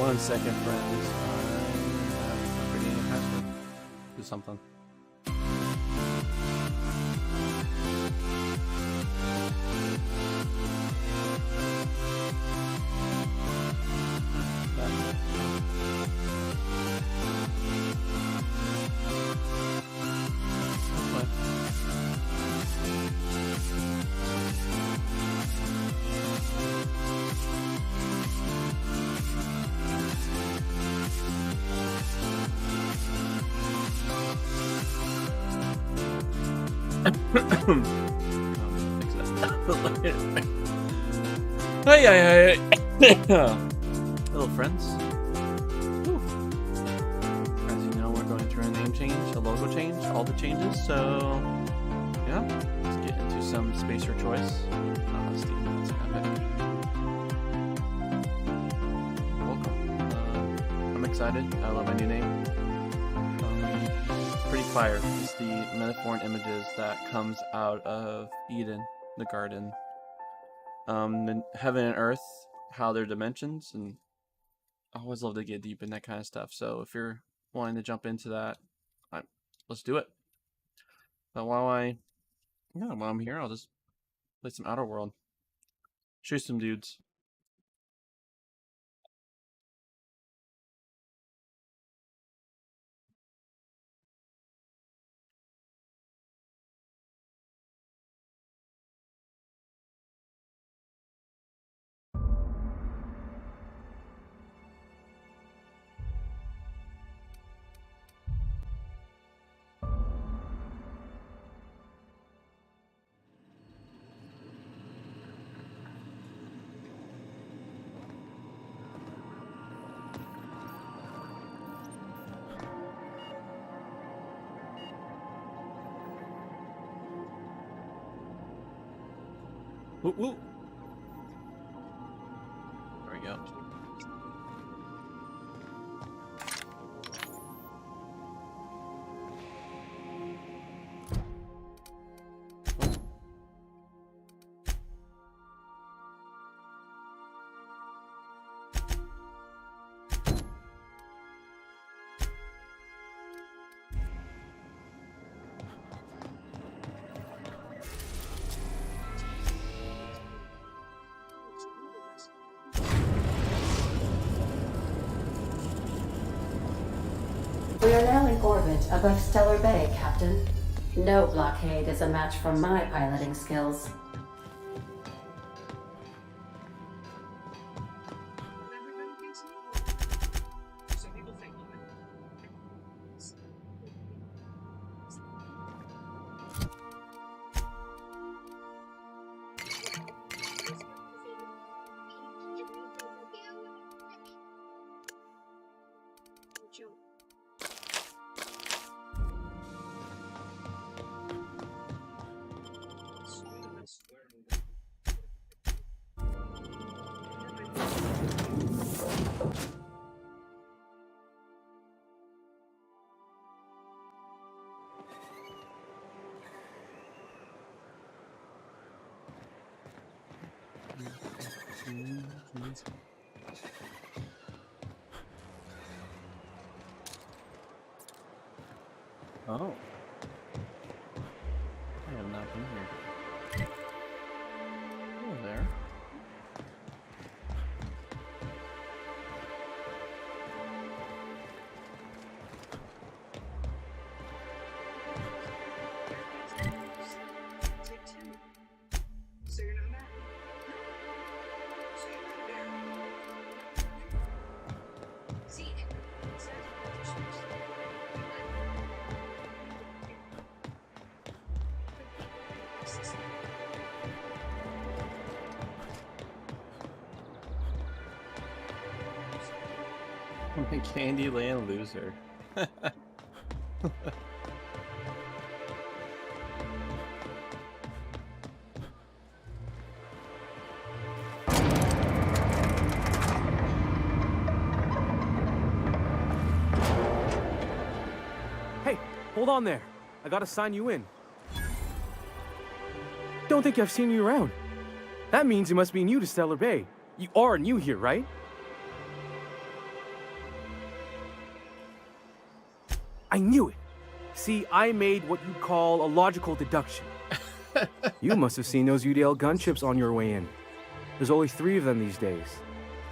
1 second, friends. I'm forgetting a password. Do something. Hey, hello, friends. Whew. As you know, we're going through a name change, a logo change, all the changes. So, yeah, let's get into some spacer choice. Steven, let's have it. Welcome. I'm excited. I love my new name. Pretty fire. It's the metaphor and images that comes out of Eden, the garden. The heaven and earth, how they're dimensions, and I always love to get deep in that kind of stuff. So if you're wanting to jump into that, let's do it. But while I'm here, I'll just play some Outer World. Shoot some dudes. Woo woo. There we go. We are now in orbit above Stellar Bay, Captain. No blockade is a match for my piloting skills. Oh. I have not been here. Hello there. I'm a Candyland loser. Hey, hold on there. I gotta sign you in. Don't think I've seen you around. That means you must be new to Stellar Bay. You are new here, right? I knew it. See, I made what you'd call a logical deduction. You must have seen those UDL gunships on your way in. There's only 3 of them these days.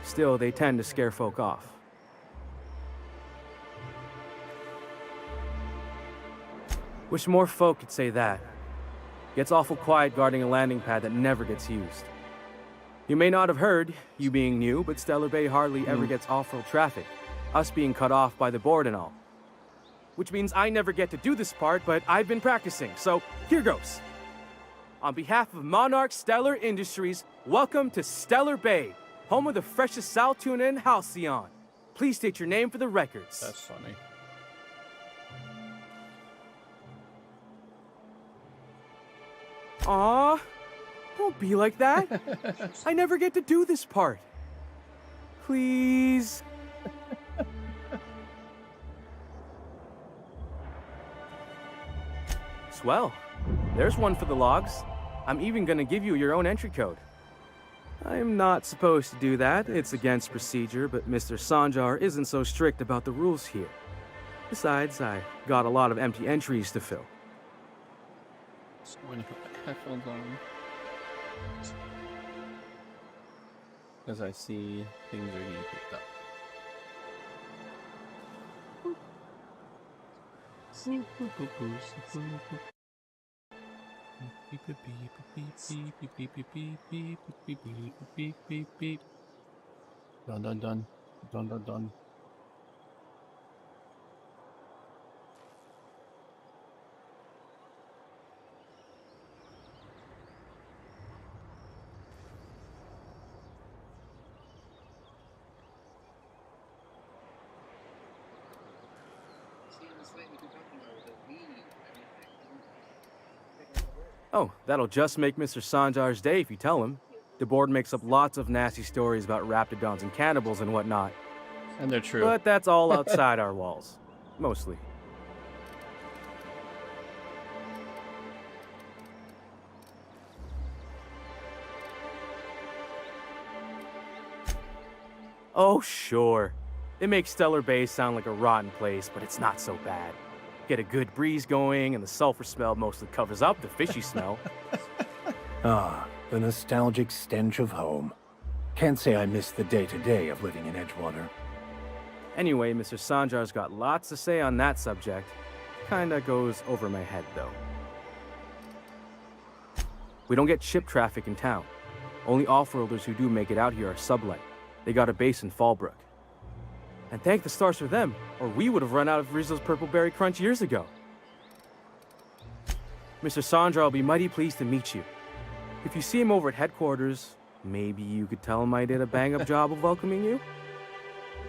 Still, they tend to scare folk off. Wish more folk could say that. Gets awful quiet guarding a landing pad that never gets used. You may not have heard, you being new, but Stellar Bay hardly ever gets off-road traffic. Us being cut off by the board and all. Which means I never get to do this part, but I've been practicing, so here goes. On behalf of Monarch Stellar Industries, welcome to Stellar Bay, home of the freshest sal tuna and halcyon. Please state your name for the records. That's funny. Aw, don't be like that. I never get to do this part. Please. Swell. There's one for the logs. I'm even gonna give you your own entry code. I'm not supposed to do that. It's against procedure, but Mr. Sanjar isn't so strict about the rules here. Besides, I got a lot of empty entries to fill. So I'm gonna put my headphones on. Because I see things are getting picked up. Dun dun dun. Dun dun dun. Oh, that'll just make Mr. Sanjar's day if you tell him. The board makes up lots of nasty stories about raptidons and cannibals and whatnot. And they're true. But that's all outside our walls. Mostly. Oh, sure. It makes Stellar Bay sound like a rotten place, but it's not so bad. Get a good breeze going, and the sulfur smell mostly covers up the fishy smell. Ah, the nostalgic stench of home. Can't say I miss the day-to-day of living in Edgewater. Anyway, Mr. Sanjar's got lots to say on that subject. Kinda goes over my head, though. We don't get ship traffic in town. Only off-roaders who do make it out here are sublight. They got a base in Fallbrook. And thank the stars for them, or we would have run out of Rizzo's Purple Berry Crunch years ago. Mr. Sanjar will be mighty pleased to meet you. If you see him over at headquarters, maybe you could tell him I did a bang-up job of welcoming you?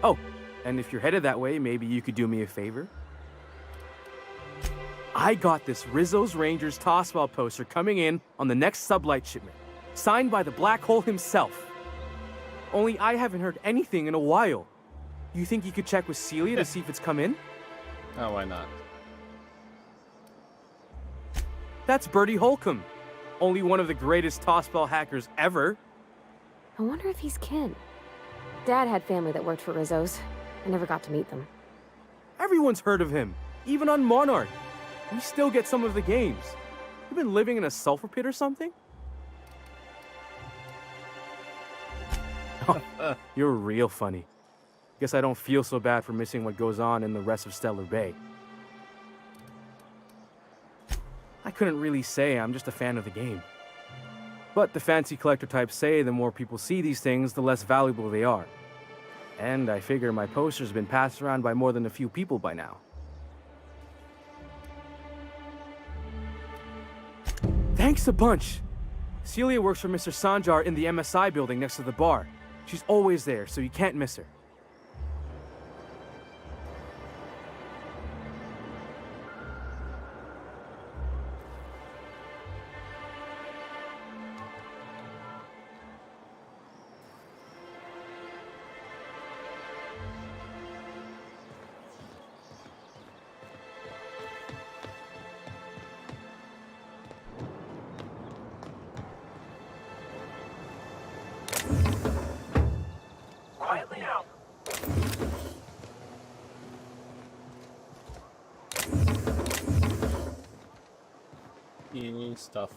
Oh, and if you're headed that way, maybe you could do me a favor? I got this Rizzo's Rangers Tossball poster coming in on the next sublight shipment, signed by the Black Hole himself. Only I haven't heard anything in a while. You think you could check with Celia to see if it's come in? Oh, why not? That's Bertie Holcomb. Only one of the greatest tossball hackers ever. I wonder if he's kin. Dad had family that worked for Rizzo's. I never got to meet them. Everyone's heard of him, even on Monarch. We still get some of the games. You been living in a sulfur pit or something? Oh, you're real funny. Guess I don't feel so bad for missing what goes on in the rest of Stellar Bay. I couldn't really say I'm just a fan of the game. But the fancy collector types say the more people see these things, the less valuable they are. And I figure my poster's been passed around by more than a few people by now. Thanks a bunch! Celia works for Mr. Sanjar in the MSI building next to the bar. She's always there, so you can't miss her. Quietly now. Spooky stuff.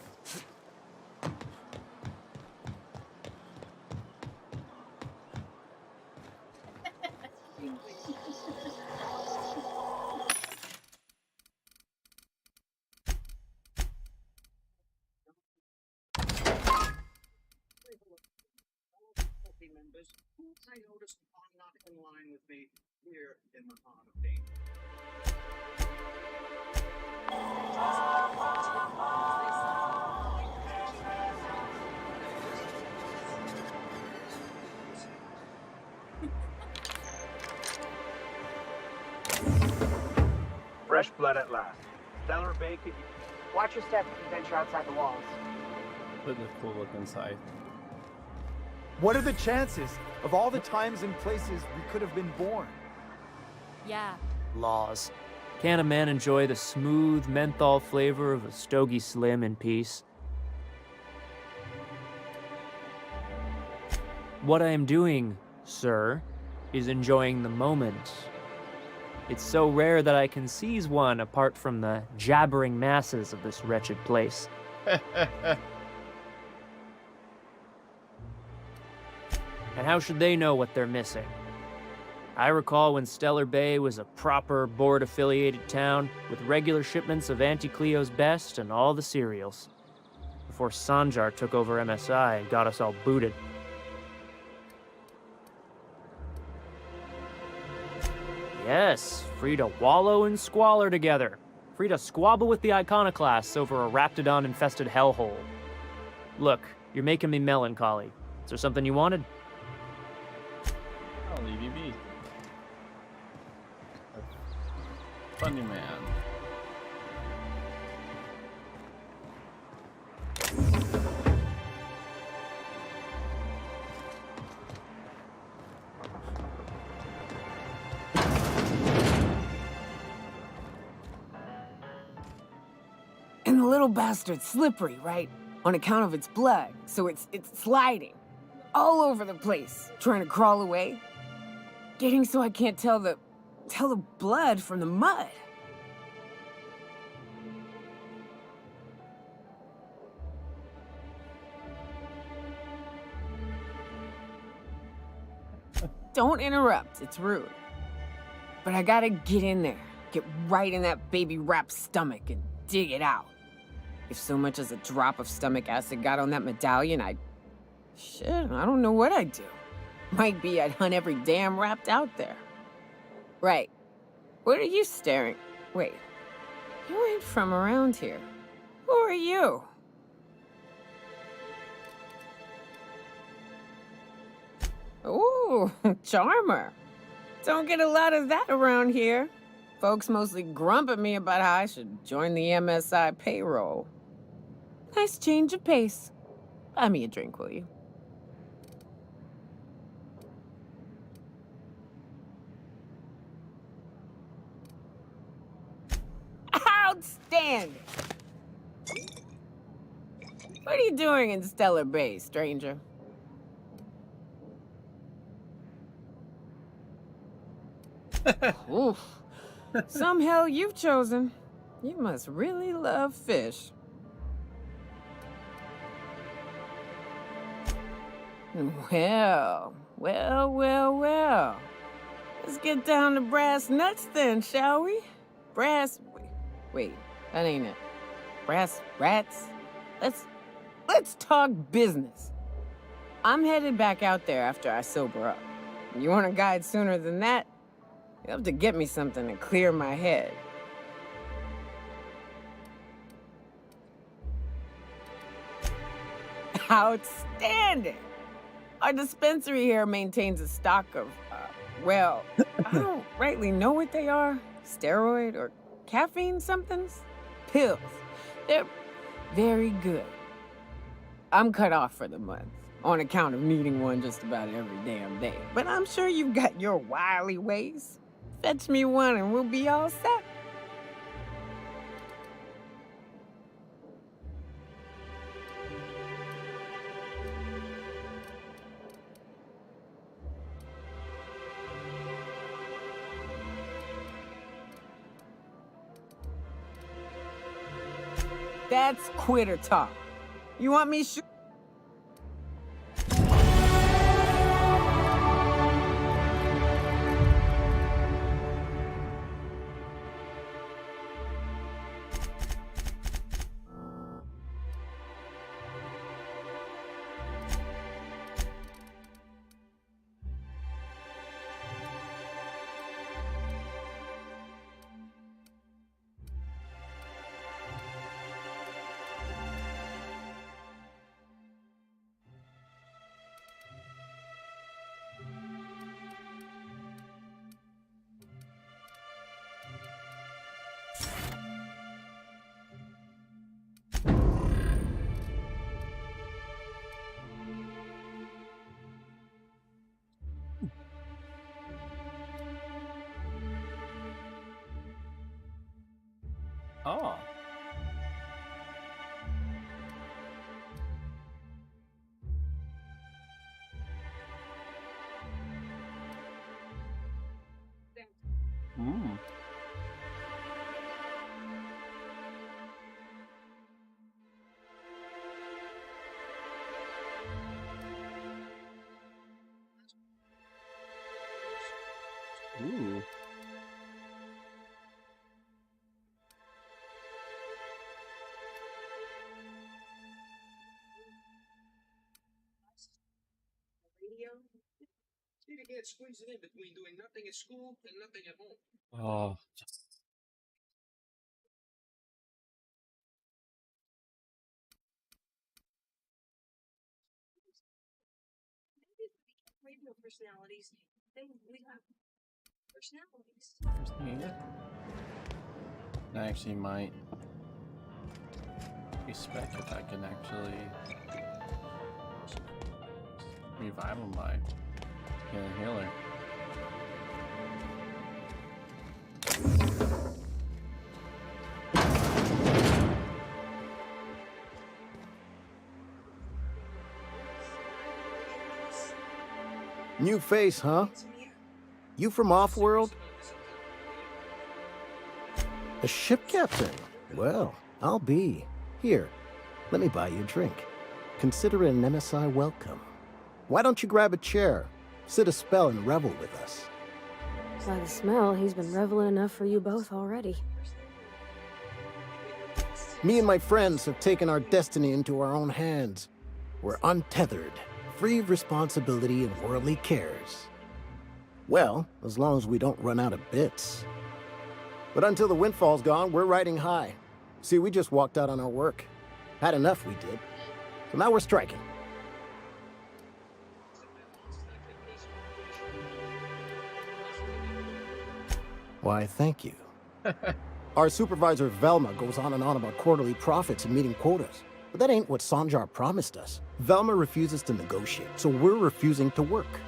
Members, I noticed are not in line with me here in the heart of danger. Fresh blood at last. Stellar Bay could... Watch your step if you venture outside the walls. Look at the cool look inside. What are the chances of all the times and places we could have been born? Yeah. Laws. Can a man enjoy the smooth menthol flavor of a Stogie Slim in peace? What I am doing, sir, is enjoying the moment. It's so rare that I can seize one apart from the jabbering masses of this wretched place. And how should they know what they're missing? I recall when Stellar Bay was a proper board-affiliated town with regular shipments of Auntie Cleo's best and all the cereals. Before Sanjar took over MSI and got us all booted. Yes, free to wallow in squalor together. Free to squabble with the iconoclasts over a raptidon-infested hellhole. Look, you're making me melancholy. Is there something you wanted? I'll leave you be. Funny man. And the little bastard's slippery, right? On account of its blood, so it's sliding. All over the place, trying to crawl away. Getting so I can't tell the blood from the mud. Don't interrupt, it's rude. But I gotta get in there, get right in that baby rap's stomach and dig it out. If so much as a drop of stomach acid got on that medallion, shit, I don't know what I'd do. Might be I'd hunt every damn Rapt out there. Right. What are you staring? Wait. You ain't from around here. Who are you? Ooh, charmer. Don't get a lot of that around here. Folks mostly grump at me about how I should join the MSI payroll. Nice change of pace. Buy me a drink, will you? Outstanding! What are you doing in Stellar Bay, stranger? Oof. Some hell you've chosen. You must really love fish. Well. Let's get down to brass nuts then, shall we? Wait, that ain't it. Brass rats? Let's talk business. I'm headed back out there after I sober up. You want a guide sooner than that? You'll have to get me something to clear my head. Outstanding! Our dispensary here maintains a stock of, well, I don't rightly know what they are. Steroid or caffeine somethings? Pills. They're very good. I'm cut off for the month, on account of needing one just about every damn day. But I'm sure you've got your wily ways. Fetch me one and we'll be all set. That's quitter talk. You want me shoot? Oh. Mm. Ooh. Radio? See if you can't squeeze it in between doing nothing at school and nothing at home. Oh. Radio personalities. We have personalities. I actually might respect if I can actually revive him by getting a healer. New face, huh? You from Offworld? A ship captain? Well, I'll be. Here, let me buy you a drink. Consider it an MSI welcome. Why don't you grab a chair, sit a spell, and revel with us? By the smell, he's been reveling enough for you both already. Me and my friends have taken our destiny into our own hands. We're untethered, free of responsibility and worldly cares. Well, as long as we don't run out of bits. But until the windfall's gone, we're riding high. See, we just walked out on our work. Had enough, we did. So now we're striking. Why, thank you. Our supervisor, Velma, goes on and on about quarterly profits and meeting quotas. But that ain't what Sanjar promised us. Velma refuses to negotiate, so we're refusing to work.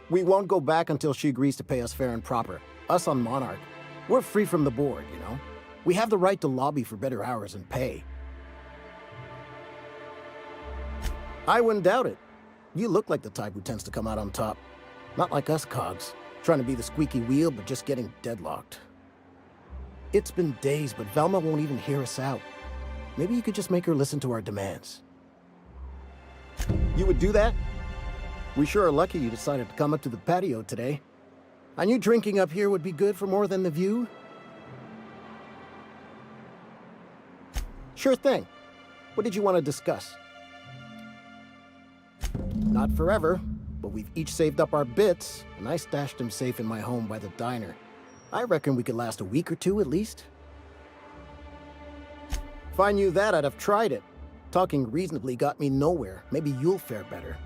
We won't go back until she agrees to pay us fair and proper. Us on Monarch. We're free from the board, you know? We have the right to lobby for better hours and pay. I wouldn't doubt it. You look like the type who tends to come out on top. Not like us cogs, trying to be the squeaky wheel but just getting deadlocked. It's been days, but Velma won't even hear us out. Maybe you could just make her listen to our demands. You would do that? We sure are lucky you decided to come up to the patio today. I knew drinking up here would be good for more than the view. Sure thing. What did you want to discuss? Not forever, but we've each saved up our bits, and I stashed them safe in my home by the diner. I reckon we could last a week or two at least. If I knew that, I'd have tried it. Talking reasonably got me nowhere. Maybe you'll fare better.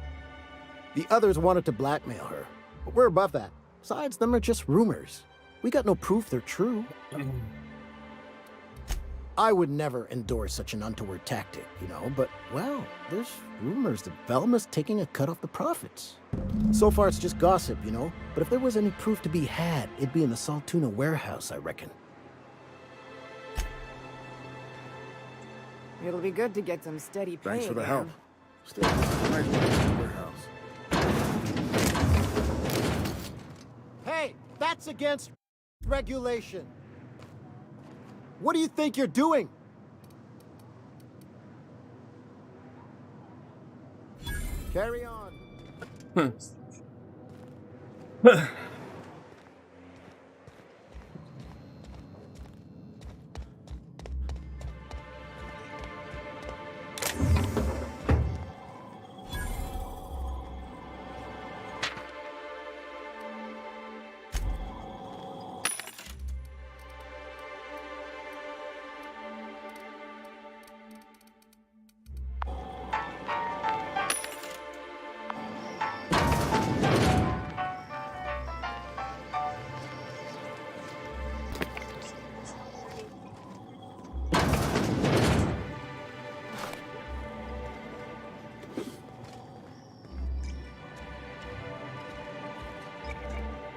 The others wanted to blackmail her, but we're above that. Besides, them are just rumors. We got no proof they're true. I would never endorse such an untoward tactic, you know, but, well, there's rumors that Velma's taking a cut off the profits. So far, it's just gossip, you know, but if there was any proof to be had, it'd be in the Saltuna warehouse, I reckon. It'll be good to get some steady pay. Thanks for the help. man. Still, right in the warehouse. Hey, that's against regulation. What do you think you're doing? Carry on.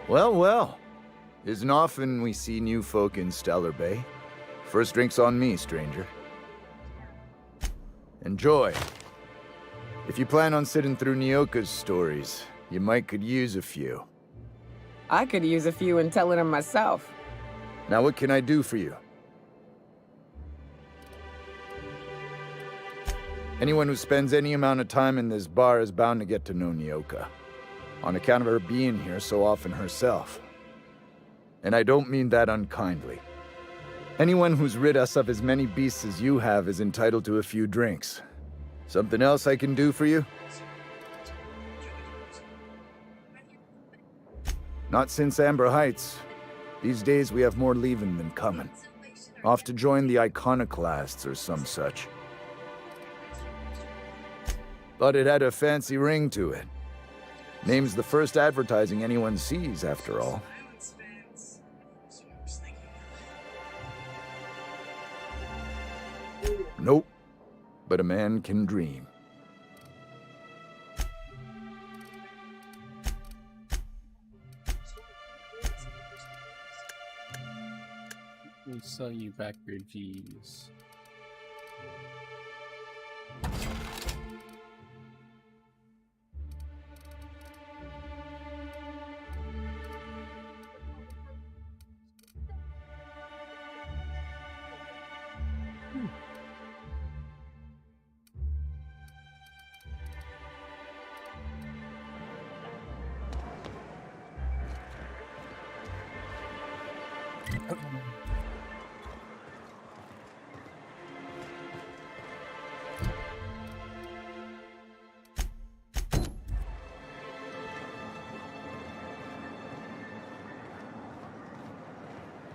Well, well. Isn't often we see new folk in Stellar Bay. First drink's on me, stranger. Enjoy. If you plan on sitting through Nyoka's stories, you might could use a few. I could use a few and telling them myself. Now what can I do for you? Anyone who spends any amount of time in this bar is bound to get to know Nyoka, on account of her being here so often herself. And I don't mean that unkindly. Anyone who's rid us of as many beasts as you have is entitled to a few drinks. Something else I can do for you? Not since Amber Heights. These days we have more leaving than coming. Off to join the Iconoclasts or some such. But it had a fancy ring to it. Name's the first advertising anyone sees, after all. Nope. But a man can dream. We'll sell you back your G's.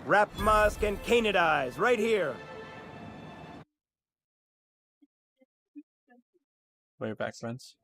Wrap Musk and Canadize, right here. Way back, friends.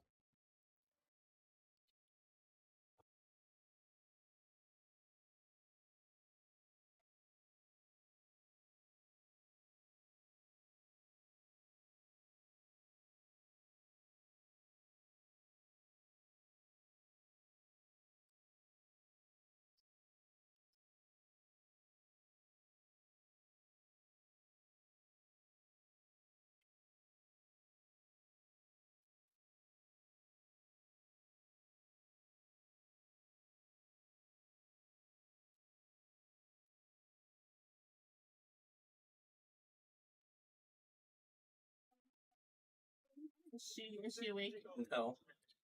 Is she awake? No.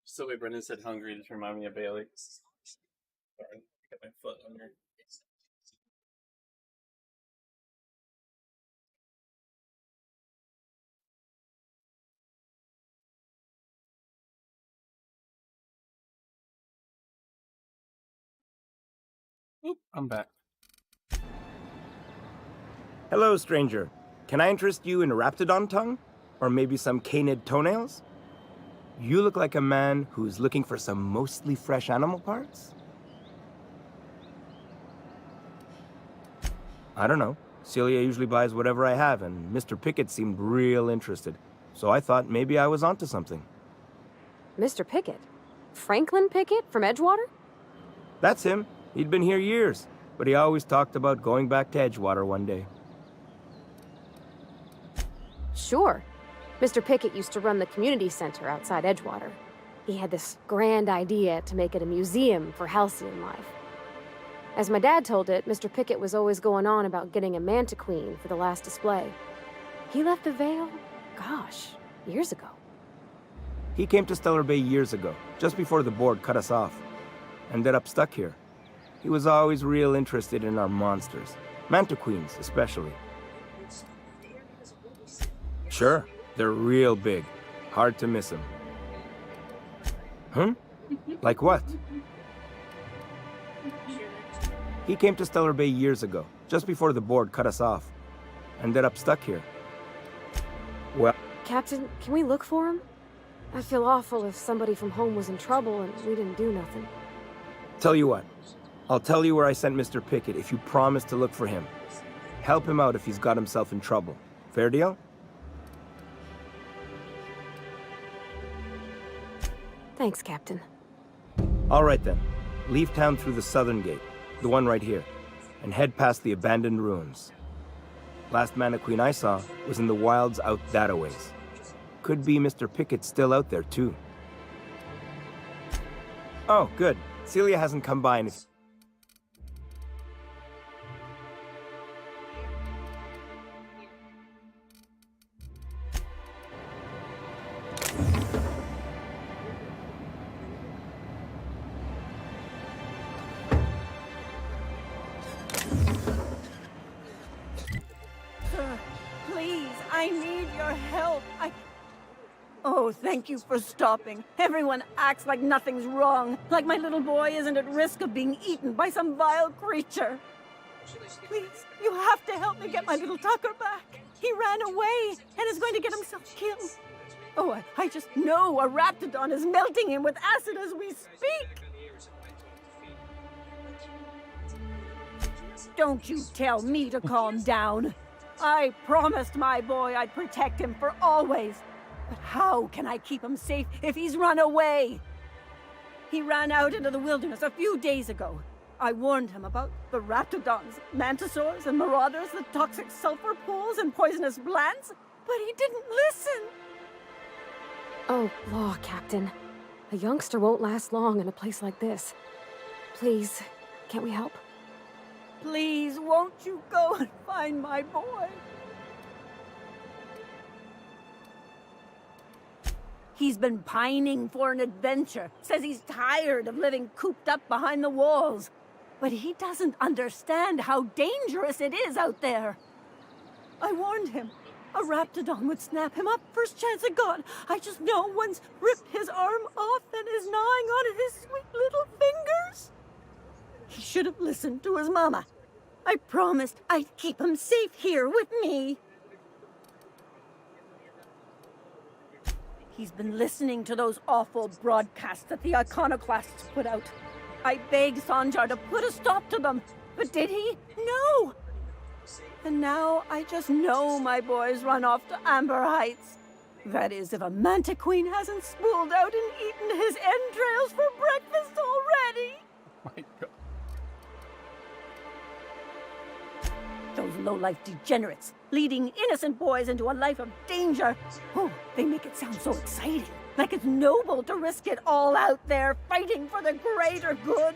Just the way Brendan said hungry just remind me of Bailey. Sorry, got my foot under. Oop, I'm back. Hello, stranger. Can I interest you in a Raptidon tongue? Or maybe some canid toenails? You look like a man who's looking for some mostly fresh animal parts? I don't know. Celia usually buys whatever I have, and Mr. Pickett seemed real interested. So I thought maybe I was onto something. Mr. Pickett? Franklin Pickett from Edgewater? That's him. He'd been here years, but he always talked about going back to Edgewater one day. Sure. Mr. Pickett used to run the community center outside Edgewater. He had this grand idea to make it a museum for halcyon life. As my dad told it, Mr. Pickett was always going on about getting a Mantiqueen for the last display. He left the Vale, gosh, years ago. He came to Stellar Bay years ago, just before the board cut us off. Ended up stuck here. He was always real interested in our monsters. Mantiqueens, especially. Sure, they're real big. Hard to miss them. Like what? He came to Stellar Bay years ago, just before the board cut us off. Ended up stuck here. Well... Captain, can we look for him? I'd feel awful if somebody from home was in trouble and we didn't do nothing. Tell you what. I'll tell you where I sent Mr. Pickett if you promise to look for him. Help him out if he's got himself in trouble. Fair deal? Thanks, Captain. All right then. Leave town through the southern gate, the one right here, and head past the abandoned ruins. Last Mantiqueen I saw was in the wilds out that-a-ways. Could be Mr. Pickett still out there, too. Oh, good. Celia hasn't come by and... Sir, please, I need your help. Oh, thank you for stopping. Everyone acts like nothing's wrong, like my little boy isn't at risk of being eaten by some vile creature. Please, you have to help me get my little Tucker back. He ran away and is going to get himself killed. Oh, I just know a Raptidon is melting him with acid as we speak. Don't you tell me to calm down. I promised my boy I'd protect him for always. But how can I keep him safe if he's run away? He ran out into the wilderness a few days ago. I warned him about the Raptidons, Mantisaurs, and Marauders, the toxic sulfur pools and poisonous plants, but he didn't listen. Oh, law, Captain. A youngster won't last long in a place like this. Please, can't we help? Please, won't you go and find my boy? He's been pining for an adventure. Says he's tired of living cooped up behind the walls. But he doesn't understand how dangerous it is out there. I warned him. A Raptidon would snap him up first chance it got. I just know one's ripped his arm off and is gnawing on his sweet little fingers. He should have listened to his mama. I promised I'd keep him safe here with me. He's been listening to those awful broadcasts that the Iconoclasts put out. I begged Sanjar to put a stop to them, but did he? No! And now I just know my boy's run off to Amber Heights. That is, if a Mantiqueen hasn't spooled out and eaten his entrails for breakfast already. My God. Those low-life degenerates, leading innocent boys into a life of danger. Oh, they make it sound so exciting. Like it's noble to risk it all out there, fighting for the greater good.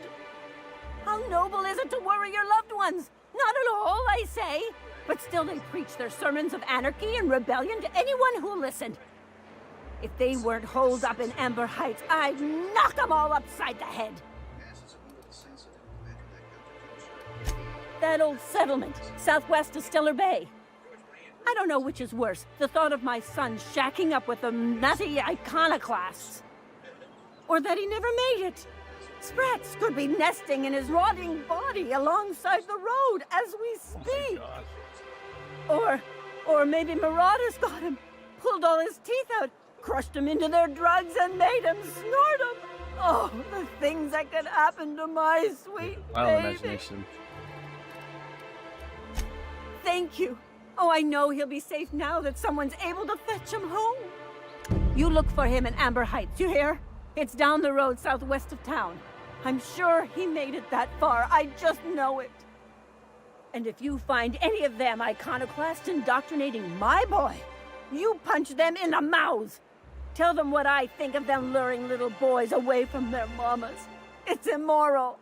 How noble is it to worry your loved ones? Not at all, I say. But still they preach their sermons of anarchy and rebellion to anyone who listened. If they weren't holed up in Amber Heights, I'd knock them all upside the head. That old settlement, southwest of Stellar Bay. I don't know which is worse, the thought of my son shacking up with the nutty iconoclasts. Or that he never made it. Sprats could be nesting in his rotting body alongside the road as we speak. Or maybe Marauders got him, pulled all his teeth out, crushed him into their drugs and made him snort them. Oh, the things that could happen to my sweet baby. Imagination. Thank you. Oh, I know he'll be safe now that someone's able to fetch him home. You look for him in Amber Heights, you hear? It's down the road southwest of town. I'm sure he made it that far. I just know it. And if you find any of them iconoclasts indoctrinating my boy, you punch them in the mouths. Tell them what I think of them luring little boys away from their mamas. It's immoral.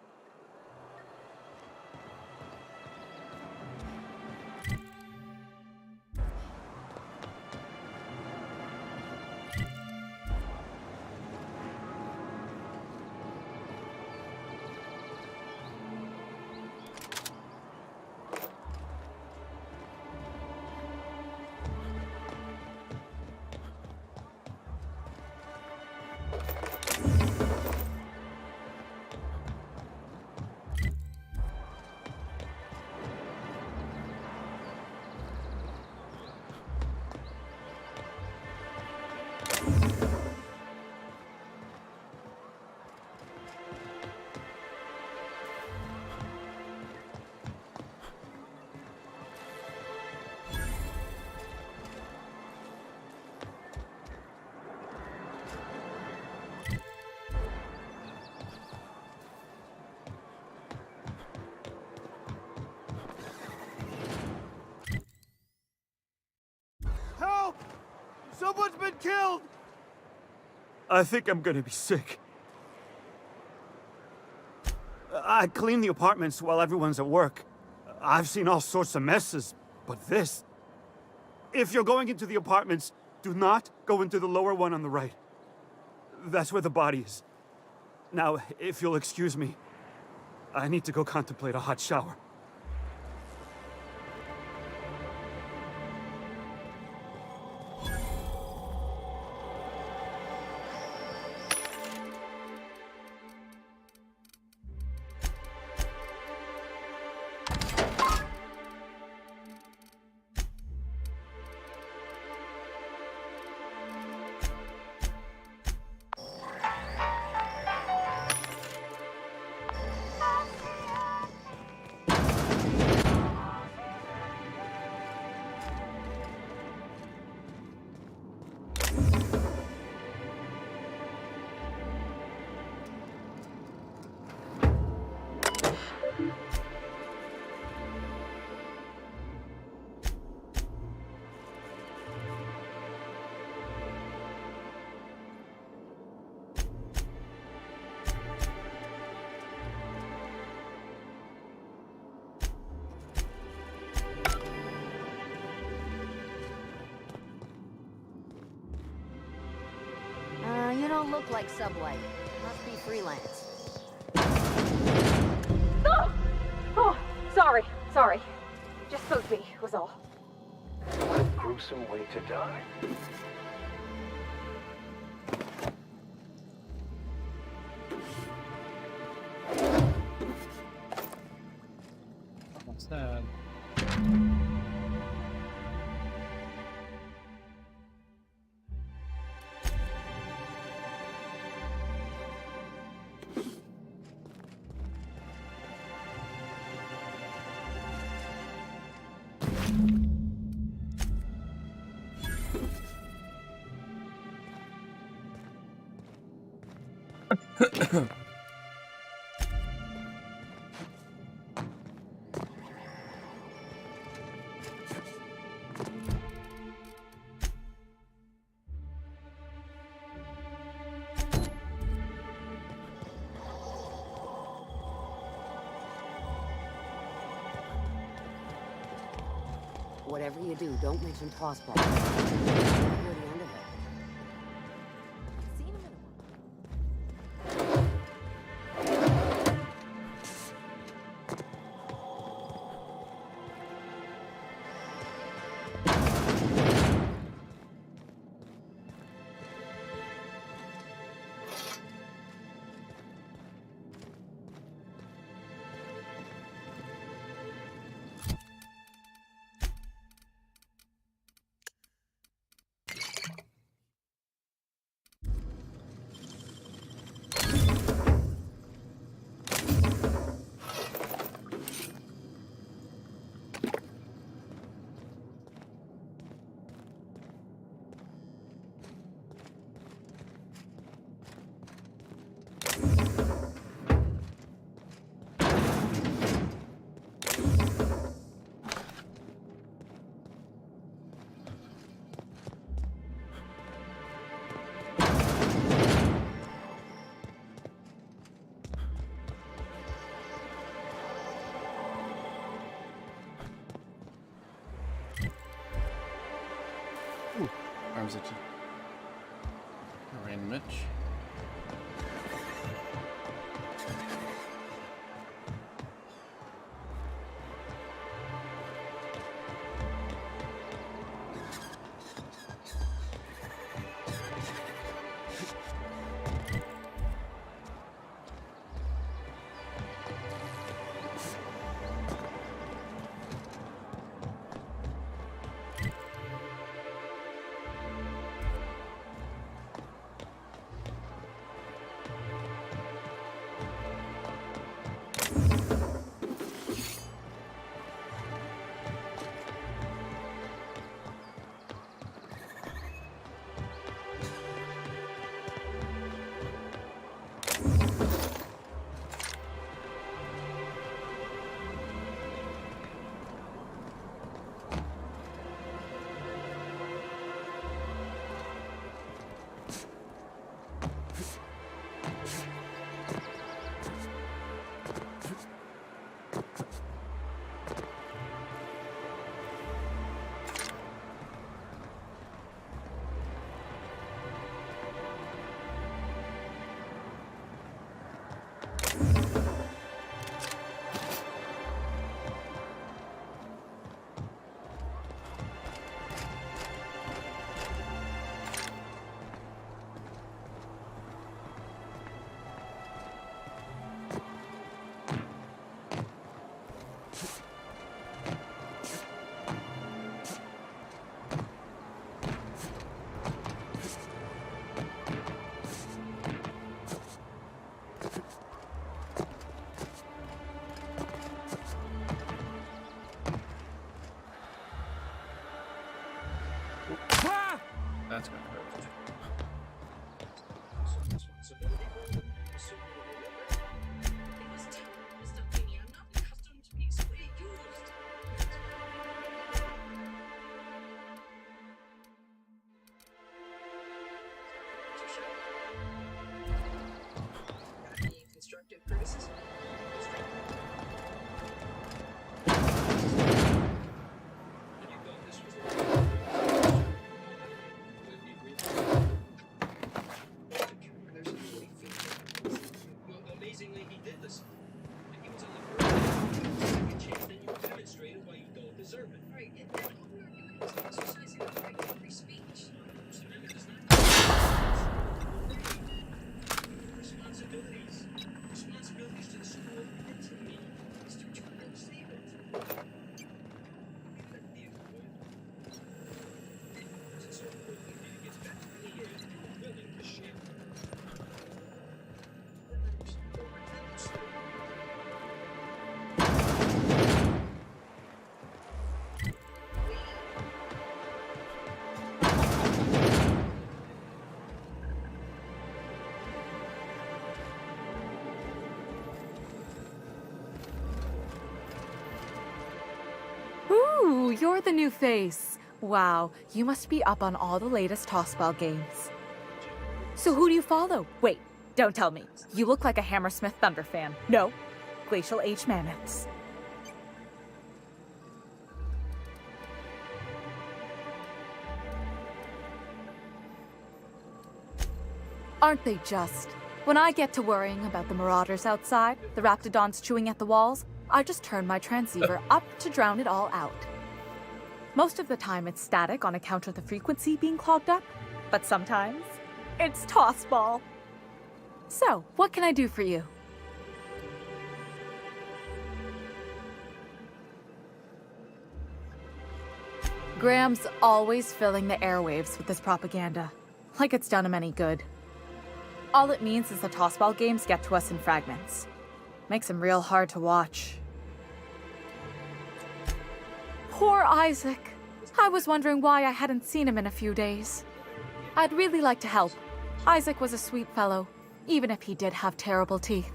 killed! I think I'm gonna be sick. I clean the apartments while everyone's at work. I've seen all sorts of messes, but this... If you're going into the apartments, do not go into the lower one on the right. That's where the body is. Now, if you'll excuse me, I need to go contemplate a hot shower. You don't look like Subway. Must be freelance. Oh! Oh, sorry. Just spooked me, was all. What a gruesome way to die. What's that? Whatever you do, don't mention tossball. You're the end of it. Seen him in a Arms itchy. Random itch. That's gonna hurt. Constructive criticism. Amazingly, he did listen. And he was on the verge of a second chance, then you demonstrated why you don't deserve it. Right, and all we're doing is exercising the right to free speech. Responsibilities. Responsibilities to the school and to me is to try and save it. It's so important that it gets back to the end and willing to share. Ooh, you're the new face. Wow, you must be up on all the latest tossball games. So who do you follow? Wait, don't tell me. You look like a Hammersmith Thunder fan. No, Glacial Age Mammoths. Aren't they just? When I get to worrying about the marauders outside, the raptidons chewing at the walls, I just turn my transceiver up to drown it all out. Most of the time it's static on account of the frequency being clogged up, but sometimes it's tossball. So, what can I do for you? Graham's always filling the airwaves with this propaganda, like it's done him any good. All it means is the tossball games get to us in fragments. Makes them real hard to watch. Poor Isaac. I was wondering why I hadn't seen him in a few days. I'd really like to help. Isaac was a sweet fellow, even if he did have terrible teeth.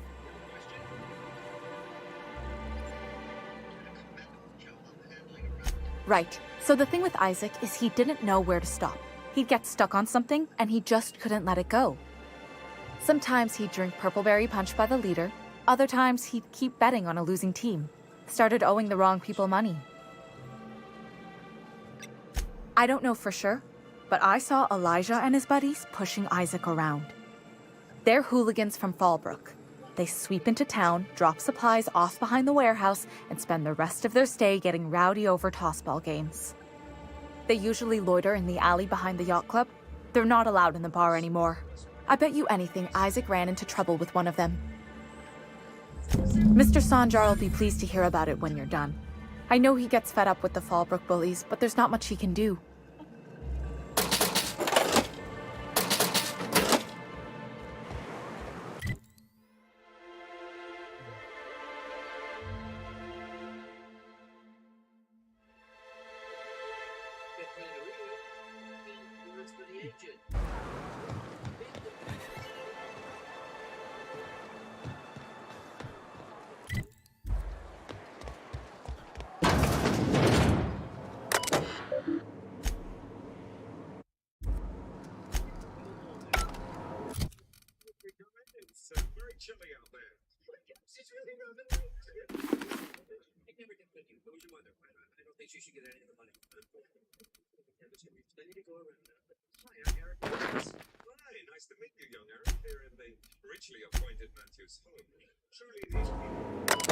Right. So the thing with Isaac is he didn't know where to stop. He'd get stuck on something, and he just couldn't let it go. Sometimes he'd drink Purpleberry Punch by the liter. Other times he'd keep betting on a losing team. Started owing the wrong people money. I don't know for sure, but I saw Elijah and his buddies pushing Isaac around. They're hooligans from Fallbrook. They sweep into town, drop supplies off behind the warehouse, and spend the rest of their stay getting rowdy over tossball games. They usually loiter in the alley behind the yacht club. They're not allowed in the bar anymore. I bet you anything Isaac ran into trouble with one of them. Mr. Sanjar will be pleased to hear about it when you're done. I know he gets fed up with the Fallbrook bullies, but there's not much he can do. It's very chilly out there. It's really not that. I never did with you. What was your mother? I don't think she should get any of the money. There's going to be plenty to go around. Hi, I'm Eric. Hi, nice to meet you, young Eric. Here in the richly appointed Matthews home. Surely these people...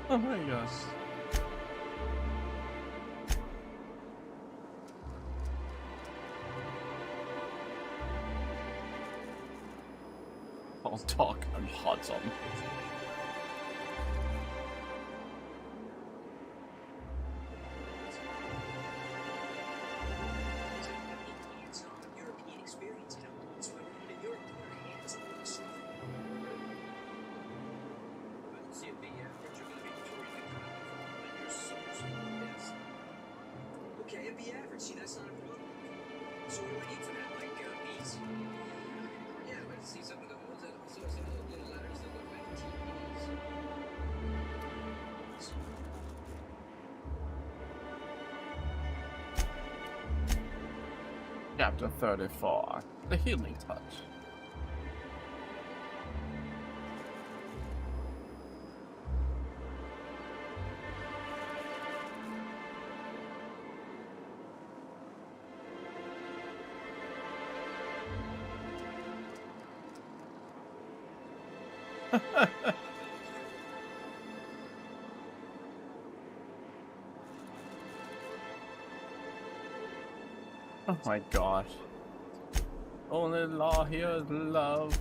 Oh my gosh. I'll talk and hot on. European experience, That's why we're in Europe with our hands on this. Let's see if the French are going to be Victorian economy when you're so yes. Okay, it'd be average. See, that's not a problem. So what do I need for that? Like bees? Yeah, I'd like to see some of those and also some of those little letters that look like TVs. Chapter 34. The Healing Touch. Oh my gosh. Only law here is love.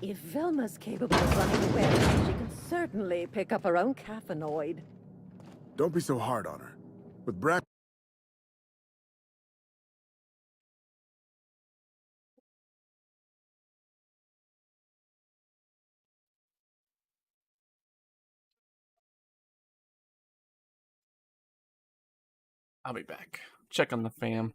If Velma's capable of running a warehouse, she can certainly pick up her own caffeinoid. Don't be so hard on her. With Brack... I'll be back. Check on the fam.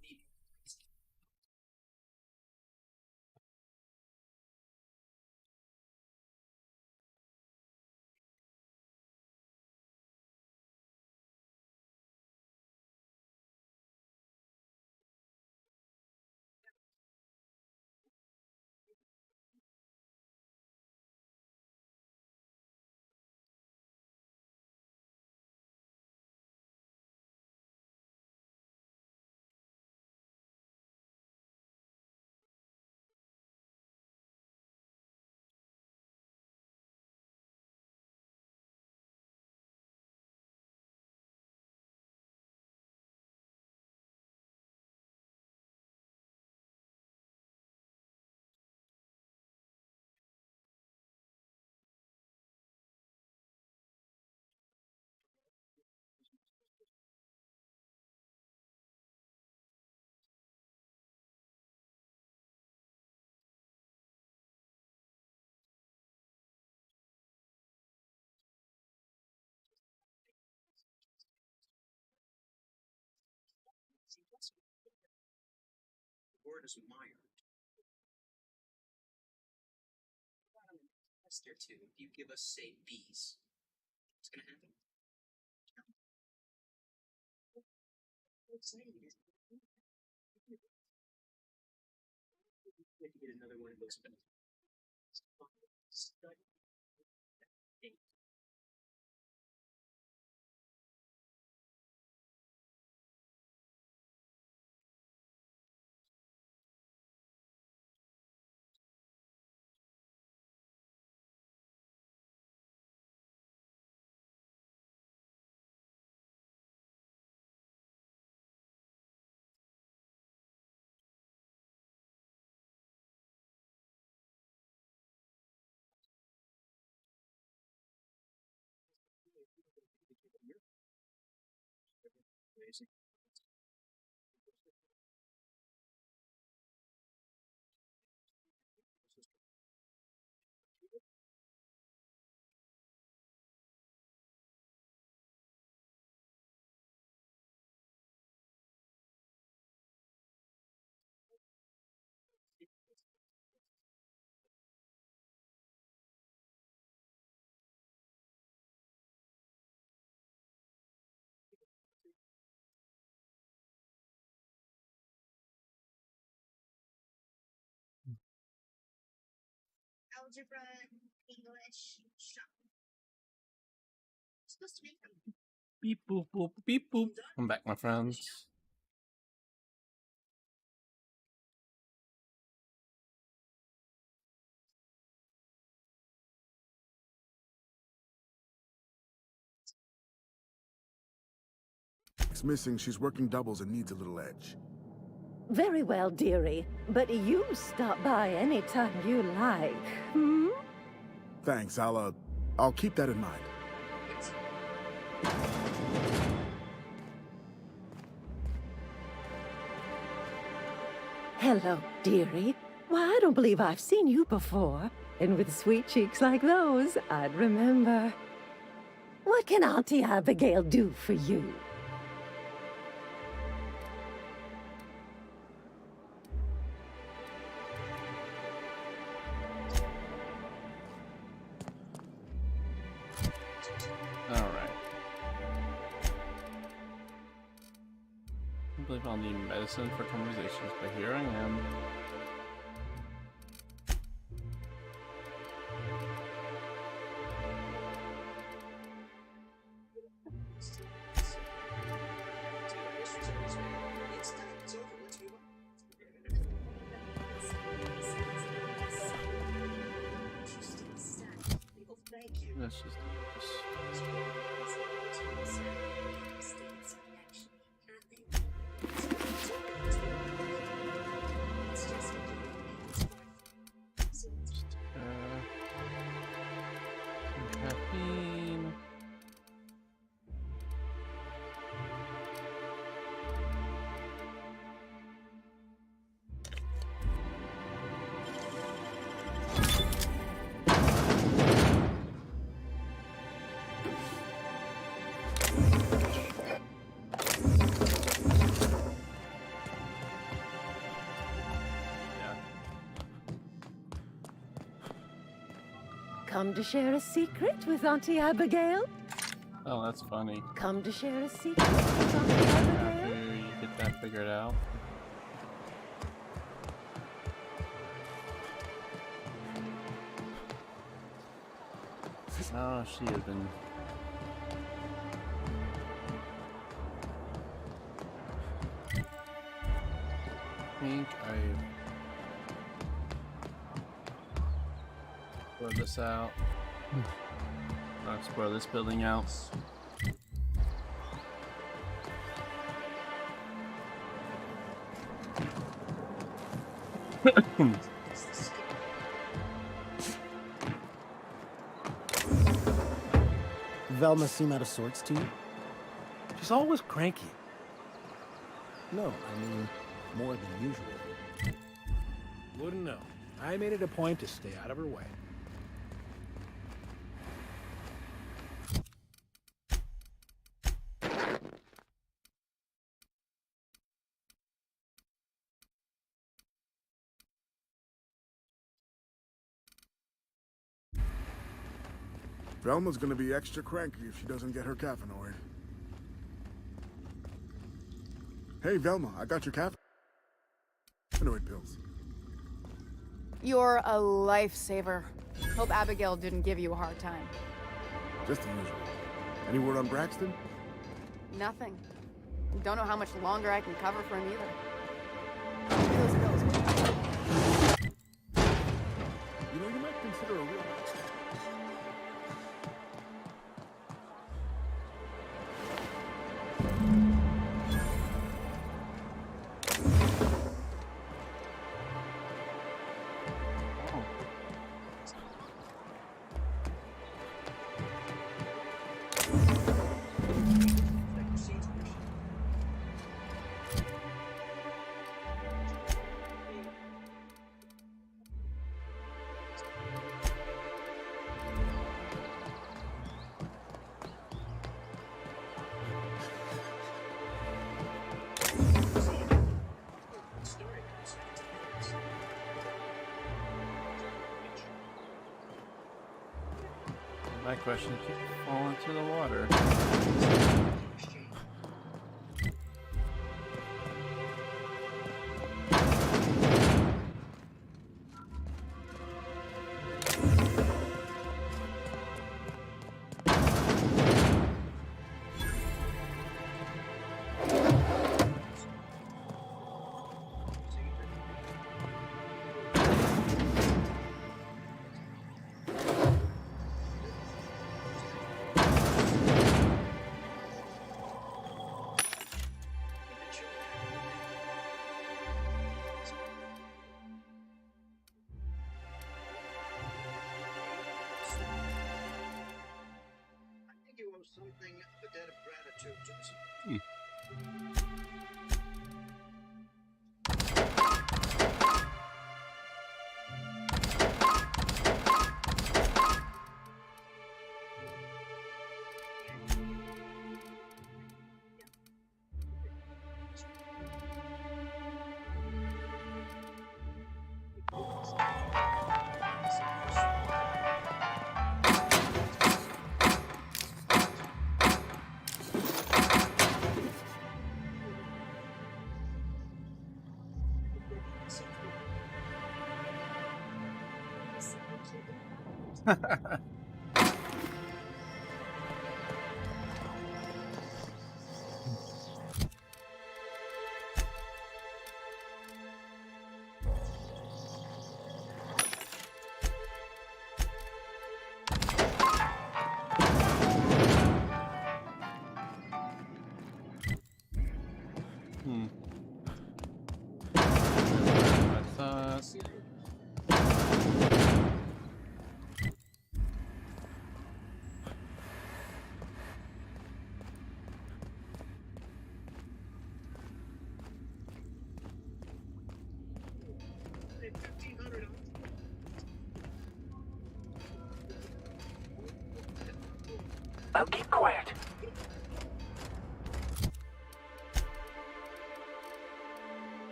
The word is mired. There too. If you give us, say, bees, what's going to happen? What's saying is, we have to get another one of those. Algebra Beep boop boop beep boop. I'm back, my friends. It's missing. She's working doubles and needs a little edge. Very well, dearie. But you stop by anytime you like. Hmm? Thanks. I'll keep that in mind. Hello, dearie. Why, I don't believe I've seen you before. And with sweet cheeks like those, I'd remember. What can Auntie Abigail do for you? Alright. I believe I'll need medicine for conversations, but here I am. Let's just do this. Some caffeine. Come to share a secret with Auntie Abigail? Oh, that's funny. Come to share a secret with Auntie Abigail? After you get that figured out. Oh, she has been. I think I explore this out. I'll explore this building out. Velma seem out of sorts to you? She's always cranky. No, I mean, more than usual. Wouldn't know. I made it a point to stay out of her way. Velma's gonna be extra cranky if she doesn't get her caffeinoid. Hey, Velma, I got your caffeinoid pills. You're a lifesaver. Hope Abigail didn't give you a hard time. Just the usual. Any word on Braxton? Nothing. Don't know how much longer I can cover for him either. Those pills were- You know, you might consider a real... My question, keep falling into the water. everything a debt of gratitude to us. Now keep quiet.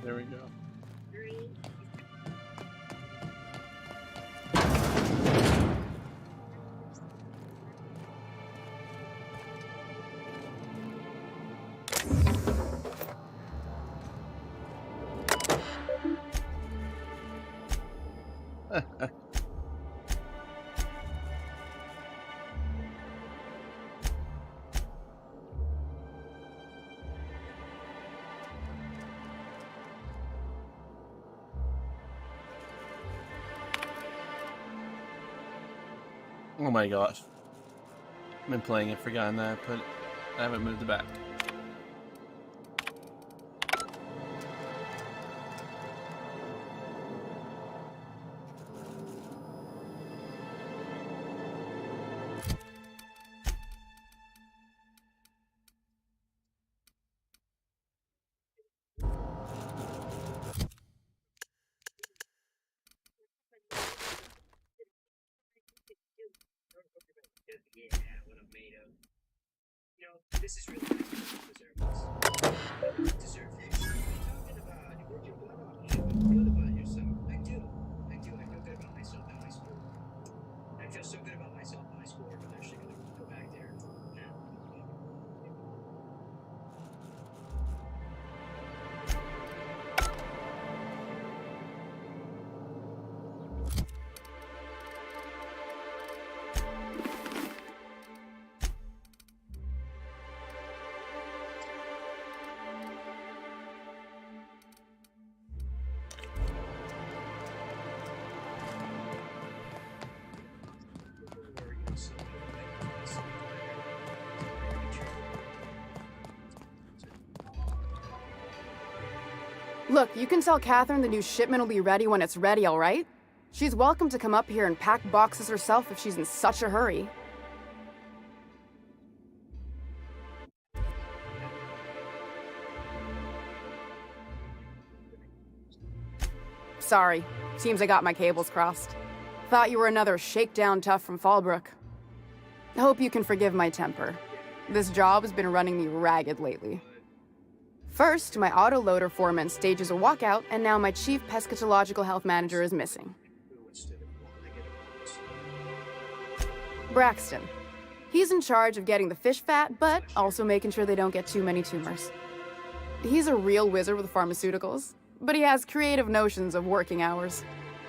There we go. Oh my gosh. I've been playing it, forgotten that, but I haven't moved it back. Yeah, what I'm made of. You know, this is really nice. You deserve this. You deserve this. What are you talking about? You work your butt off. You should feel good about yourself. I do. I feel good about myself and my school. I feel so good about myself and my school. I'm actually going to go back there now. Look, you can tell Catherine the new shipment will be ready when it's ready, all right? She's welcome to come up here and pack boxes herself if she's in such a hurry. Sorry. Seems I got my cables crossed. Thought you were another shakedown tough from Fallbrook. Hope you can forgive my temper. This job has been running me ragged lately. First, my autoloader foreman stages a walkout, and now my chief pescatological health manager is missing. Braxton. He's in charge of getting the fish fat, but also making sure they don't get too many tumors. He's a real wizard with pharmaceuticals, but he has creative notions of working hours.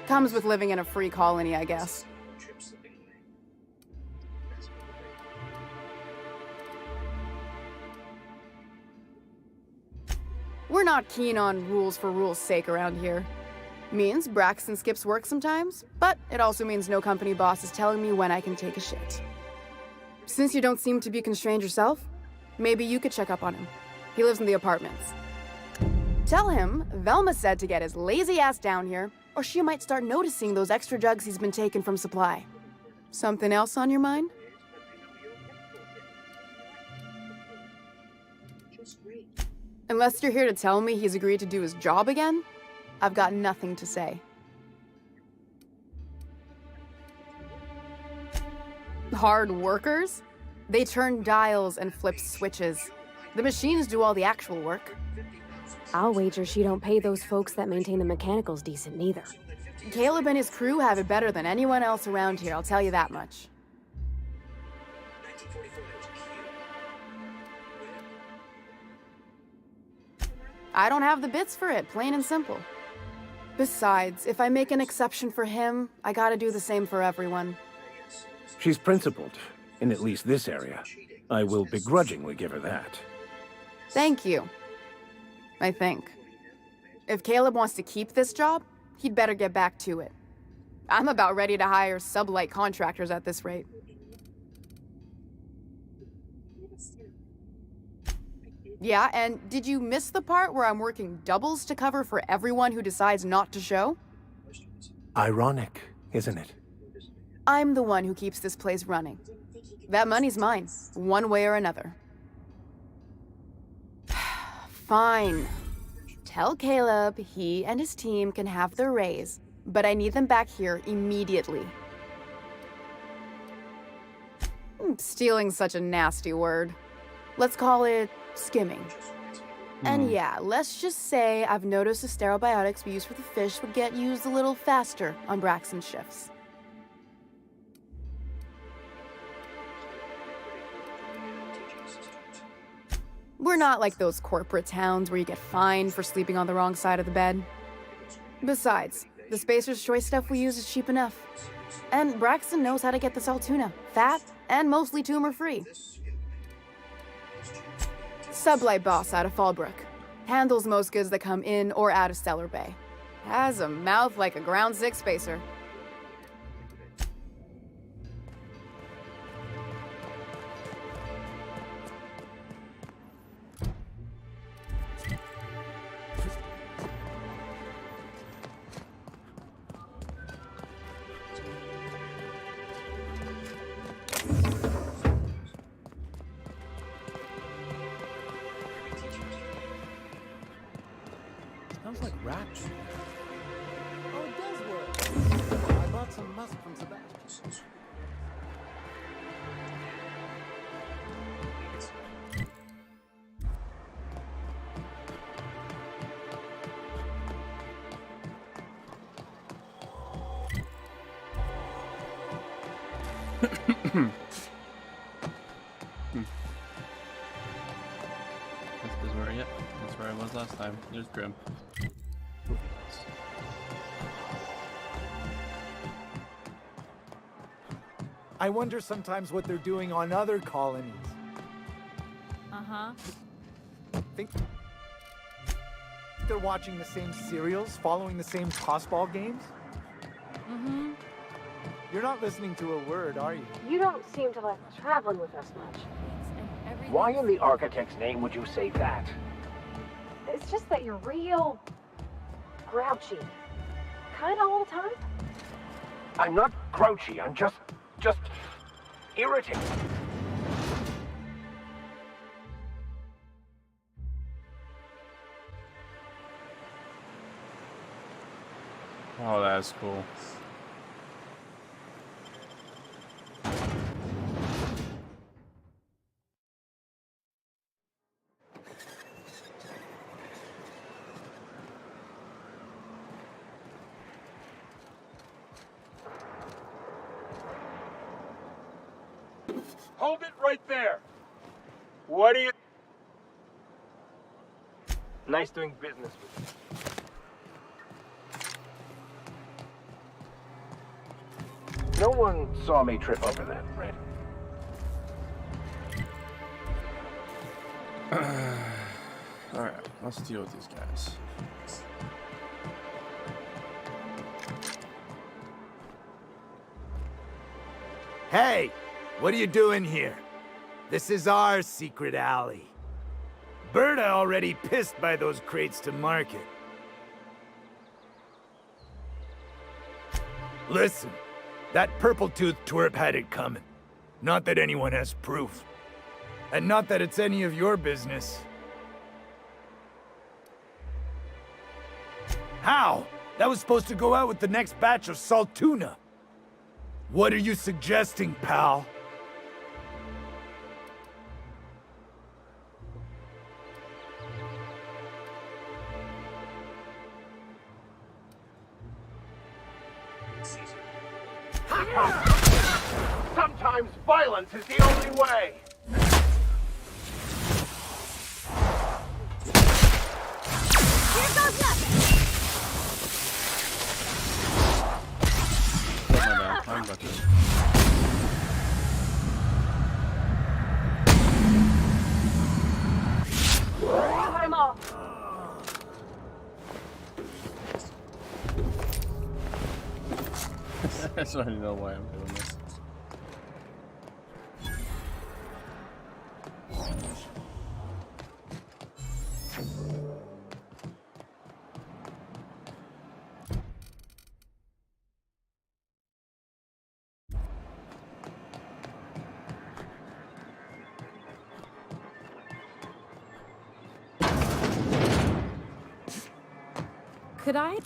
Comes with living in a free colony, I guess. We're not keen on rules for rules' sake around here. Means Braxton skips work sometimes, but it also means no company boss is telling me when I can take a shit. Since you don't seem to be constrained yourself, maybe you could check up on him. He lives in the apartments. Tell him Velma said to get his lazy ass down here, or she might start noticing those extra drugs he's been taking from supply. Something else on your mind? Unless you're here to tell me he's agreed to do his job again, I've got nothing to say. Hard workers? They turn dials and flip switches. The machines do all the actual work. I'll wager she don't pay those folks that maintain the mechanicals decent neither. Caleb and his crew have it better than anyone else around here, I'll tell you that much. I don't have the bits for it, plain and simple. Besides, if I make an exception for him, I gotta do the same for everyone. She's principled, in at least this area. I will begrudgingly give her that. Thank you. I think. If Caleb wants to keep this job, he'd better get back to it. I'm about ready to hire sublight contractors at this rate. Yeah, and did you miss the part where I'm working doubles to cover for everyone who decides not to show? Ironic, isn't it? I'm the one who keeps this place running. That money's mine, one way or another. Fine. Tell Caleb he and his team can have their raise, but I need them back here immediately. Stealing's such a nasty word. Let's call it skimming. And yeah, let's just say I've noticed the sterile biotics we use for the fish would get used a little faster on Braxton's shifts. We're not like those corporate towns where you get fined for sleeping on the wrong side of the bed. Besides, the Spacer's Choice stuff we use is cheap enough. And Braxton knows how to get this all tuna, fat, and mostly tumor-free. Sublight boss out of Fallbrook. Handles most goods that come in or out of Stellar Bay. Has a mouth like a Ground 6 spacer. Sounds like rats. Oh, it does work. I bought some musk from Sebastian. This is where, yep, that's where I was last time. There's Grim. I wonder sometimes what they're doing on other colonies. Uh-huh. Think they're watching the same serials, following the same tossball games? Mm-hmm. You're not listening to a word, are you? You don't seem to like traveling with us much. Why in the architect's name would you say that? It's just that you're real grouchy. Kinda all the time? I'm not grouchy, I'm just irritated. Oh, that's cool. Hold it right there! What are you... Nice doing business with you. No one saw me trip over that, right? Alright, let's deal with these guys. Hey, what are you doing here? This is our secret alley. Berta already pissed by those crates to market. Listen, that purple-toothed twerp had it coming. Not that anyone has proof. And not that it's any of your business. How? That was supposed to go out with the next batch of salt tuna. What are you suggesting, pal? Sometimes violence is the only way! Here goes nothing! Oh, my bad. I'm about to. Cut him off! I just don't know why I'm doing this. Could I?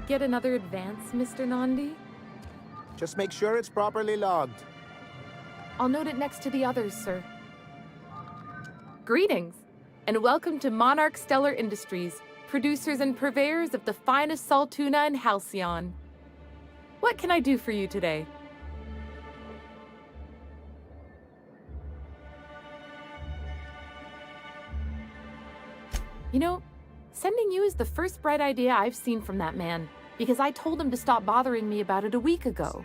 Get another advance, Mr. Nandi? Just make sure it's properly logged. I'll note it next to the others, sir. Greetings, and welcome to Monarch Stellar Industries, producers and purveyors of the finest salt tuna in Halcyon. What can I do for you today? You know, sending you is the first bright idea I've seen from that man, because I told him to stop bothering me about it a week ago.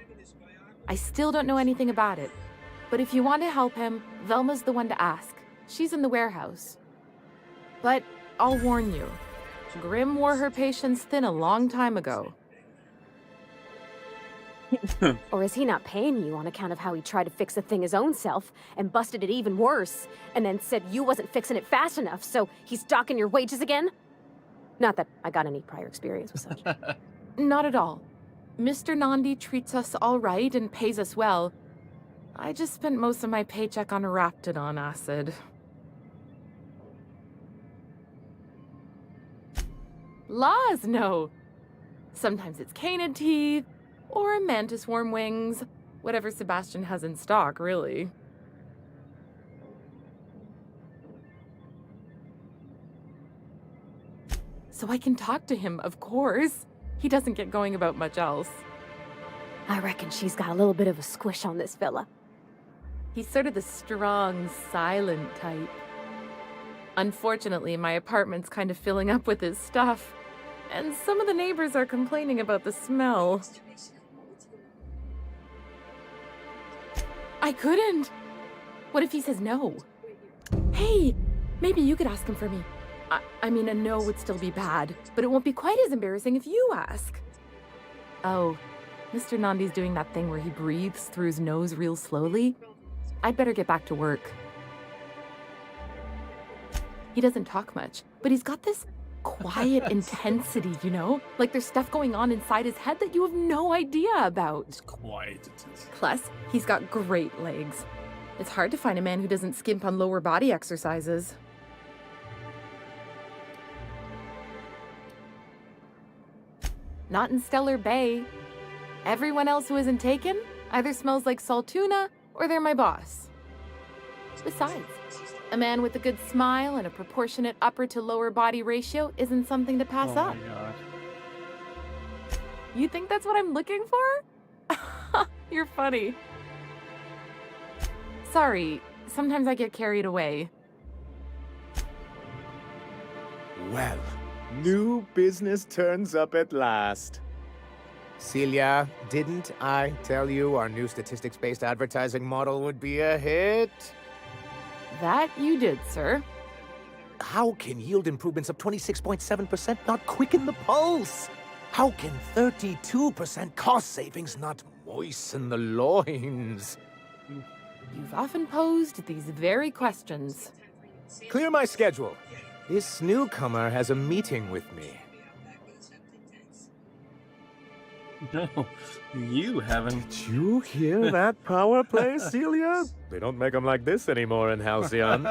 I still don't know anything about it, but if you want to help him, Velma's the one to ask. She's in the warehouse. But I'll warn you, Grim wore her patience thin a long time ago. Or is he not paying you on account of how he tried to fix the thing his own self and busted it even worse, and then said you wasn't fixing it fast enough, so he's docking your wages again? Not that I got any prior experience with such. Not at all. Mr. Nandi treats us all right and pays us well. I just spent most of my paycheck on Raptidon acid. Laws, no. Sometimes it's canid teeth, or mantis worm wings. Whatever Sebastian has in stock, really. So I can talk to him, of course. He doesn't get going about much else. I reckon she's got a little bit of a squish on this fella. He's sort of the strong, silent type. Unfortunately, my apartment's kind of filling up with his stuff, and some of the neighbors are complaining about the smell. I couldn't. What if he says no? Hey, maybe you could ask him for me. I mean, a no would still be bad, but it won't be quite as embarrassing if you ask. Oh, Mr. Nandi's doing that thing where he breathes through his nose real slowly. I'd better get back to work. He doesn't talk much, but he's got this quiet intensity, you know? Like there's stuff going on inside his head that you have no idea about. It's quiet intensity. Plus, he's got great legs. It's hard to find a man who doesn't skimp on lower body exercises. Not in Stellar Bay. Everyone else who isn't taken either smells like salt tuna or they're my boss. Besides, a man with a good smile and a proportionate upper to lower body ratio isn't something to pass up. My God. You think that's what I'm looking for? You're funny. Sorry, sometimes I get carried away. Well, new business turns up at last. Celia, didn't I tell you our new statistics-based advertising model would be a hit? That you did, sir. How can yield improvements of 26.7% not quicken the pulse? How can 32% cost savings not moisten the loins? You've often posed these very questions. Clear my schedule. This newcomer has a meeting with me. No, you haven't. Did you hear that power play, Celia? They don't make them like this anymore in Halcyon.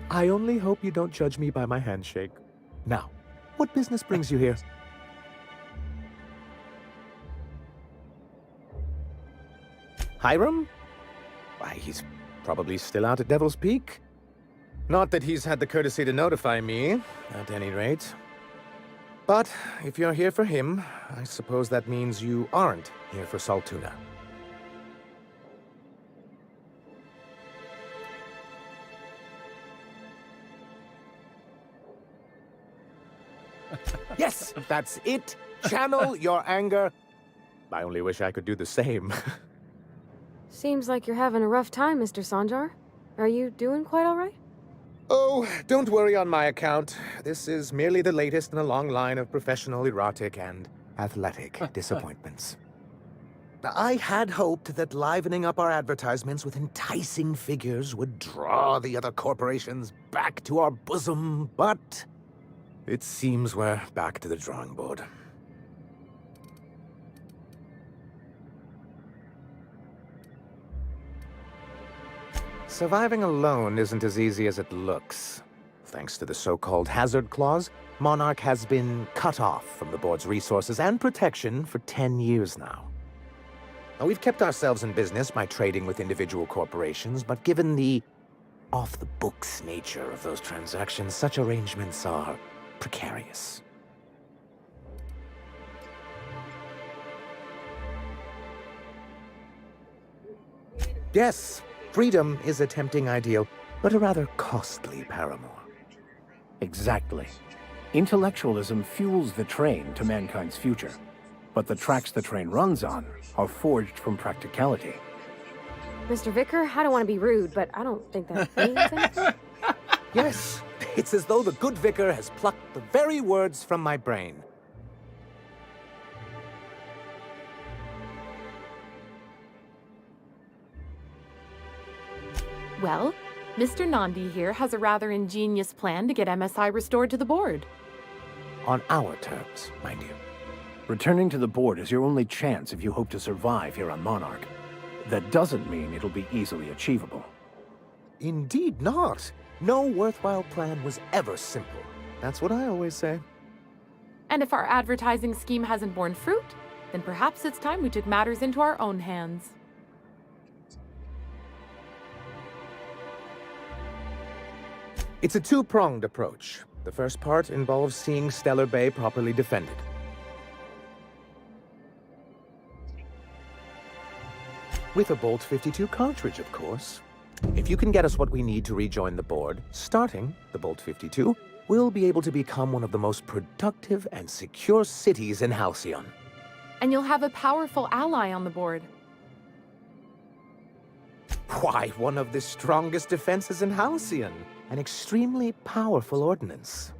I only hope you don't judge me by my handshake. Now, what business brings you here? Hiram? Why, he's probably still out at Devil's Peak. Not that he's had the courtesy to notify me, at any rate. But if you're here for him, I suppose that means you aren't here for Salt Tuna. Yes, that's it. Channel your anger. I only wish I could do the same. Seems like you're having a rough time, Mr. Sanjar. Are you doing quite all right? Oh, don't worry on my account. This is merely the latest in a long line of professional erotic and athletic disappointments. I had hoped that livening up our advertisements with enticing figures would draw the other corporations back to our bosom, but it seems we're back to the drawing board. Surviving alone isn't as easy as it looks. Thanks to the so-called hazard clause, Monarch has been cut off from the board's resources and protection for 10 years now. Now, we've kept ourselves in business by trading with individual corporations, but given the off-the-books nature of those transactions, such arrangements are precarious. Yes, freedom is a tempting ideal, but a rather costly paramour. Exactly. Intellectualism fuels the train to mankind's future, but the tracks the train runs on are forged from practicality. Mr. Vicar, I don't want to be rude, but I don't think that means anything. Yes, it's as though the good vicar has plucked the very words from my brain. Well, Mr. Nandi here has a rather ingenious plan to get MSI restored to the board. On our terms, mind you. Returning to the board is your only chance if you hope to survive here on Monarch. That doesn't mean it'll be easily achievable. Indeed not. No worthwhile plan was ever simple. That's what I always say. And if our advertising scheme hasn't borne fruit, then perhaps it's time we took matters into our own hands. It's a two-pronged approach. The first part involves seeing Stellar Bay properly defended. With a Bolt 52 cartridge, of course. If you can get us what we need to rejoin the board, starting the Bolt 52, we'll be able to become one of the most productive and secure cities in Halcyon. And you'll have a powerful ally on the board. Why, one of the strongest defenses in Halcyon. An extremely powerful ordnance.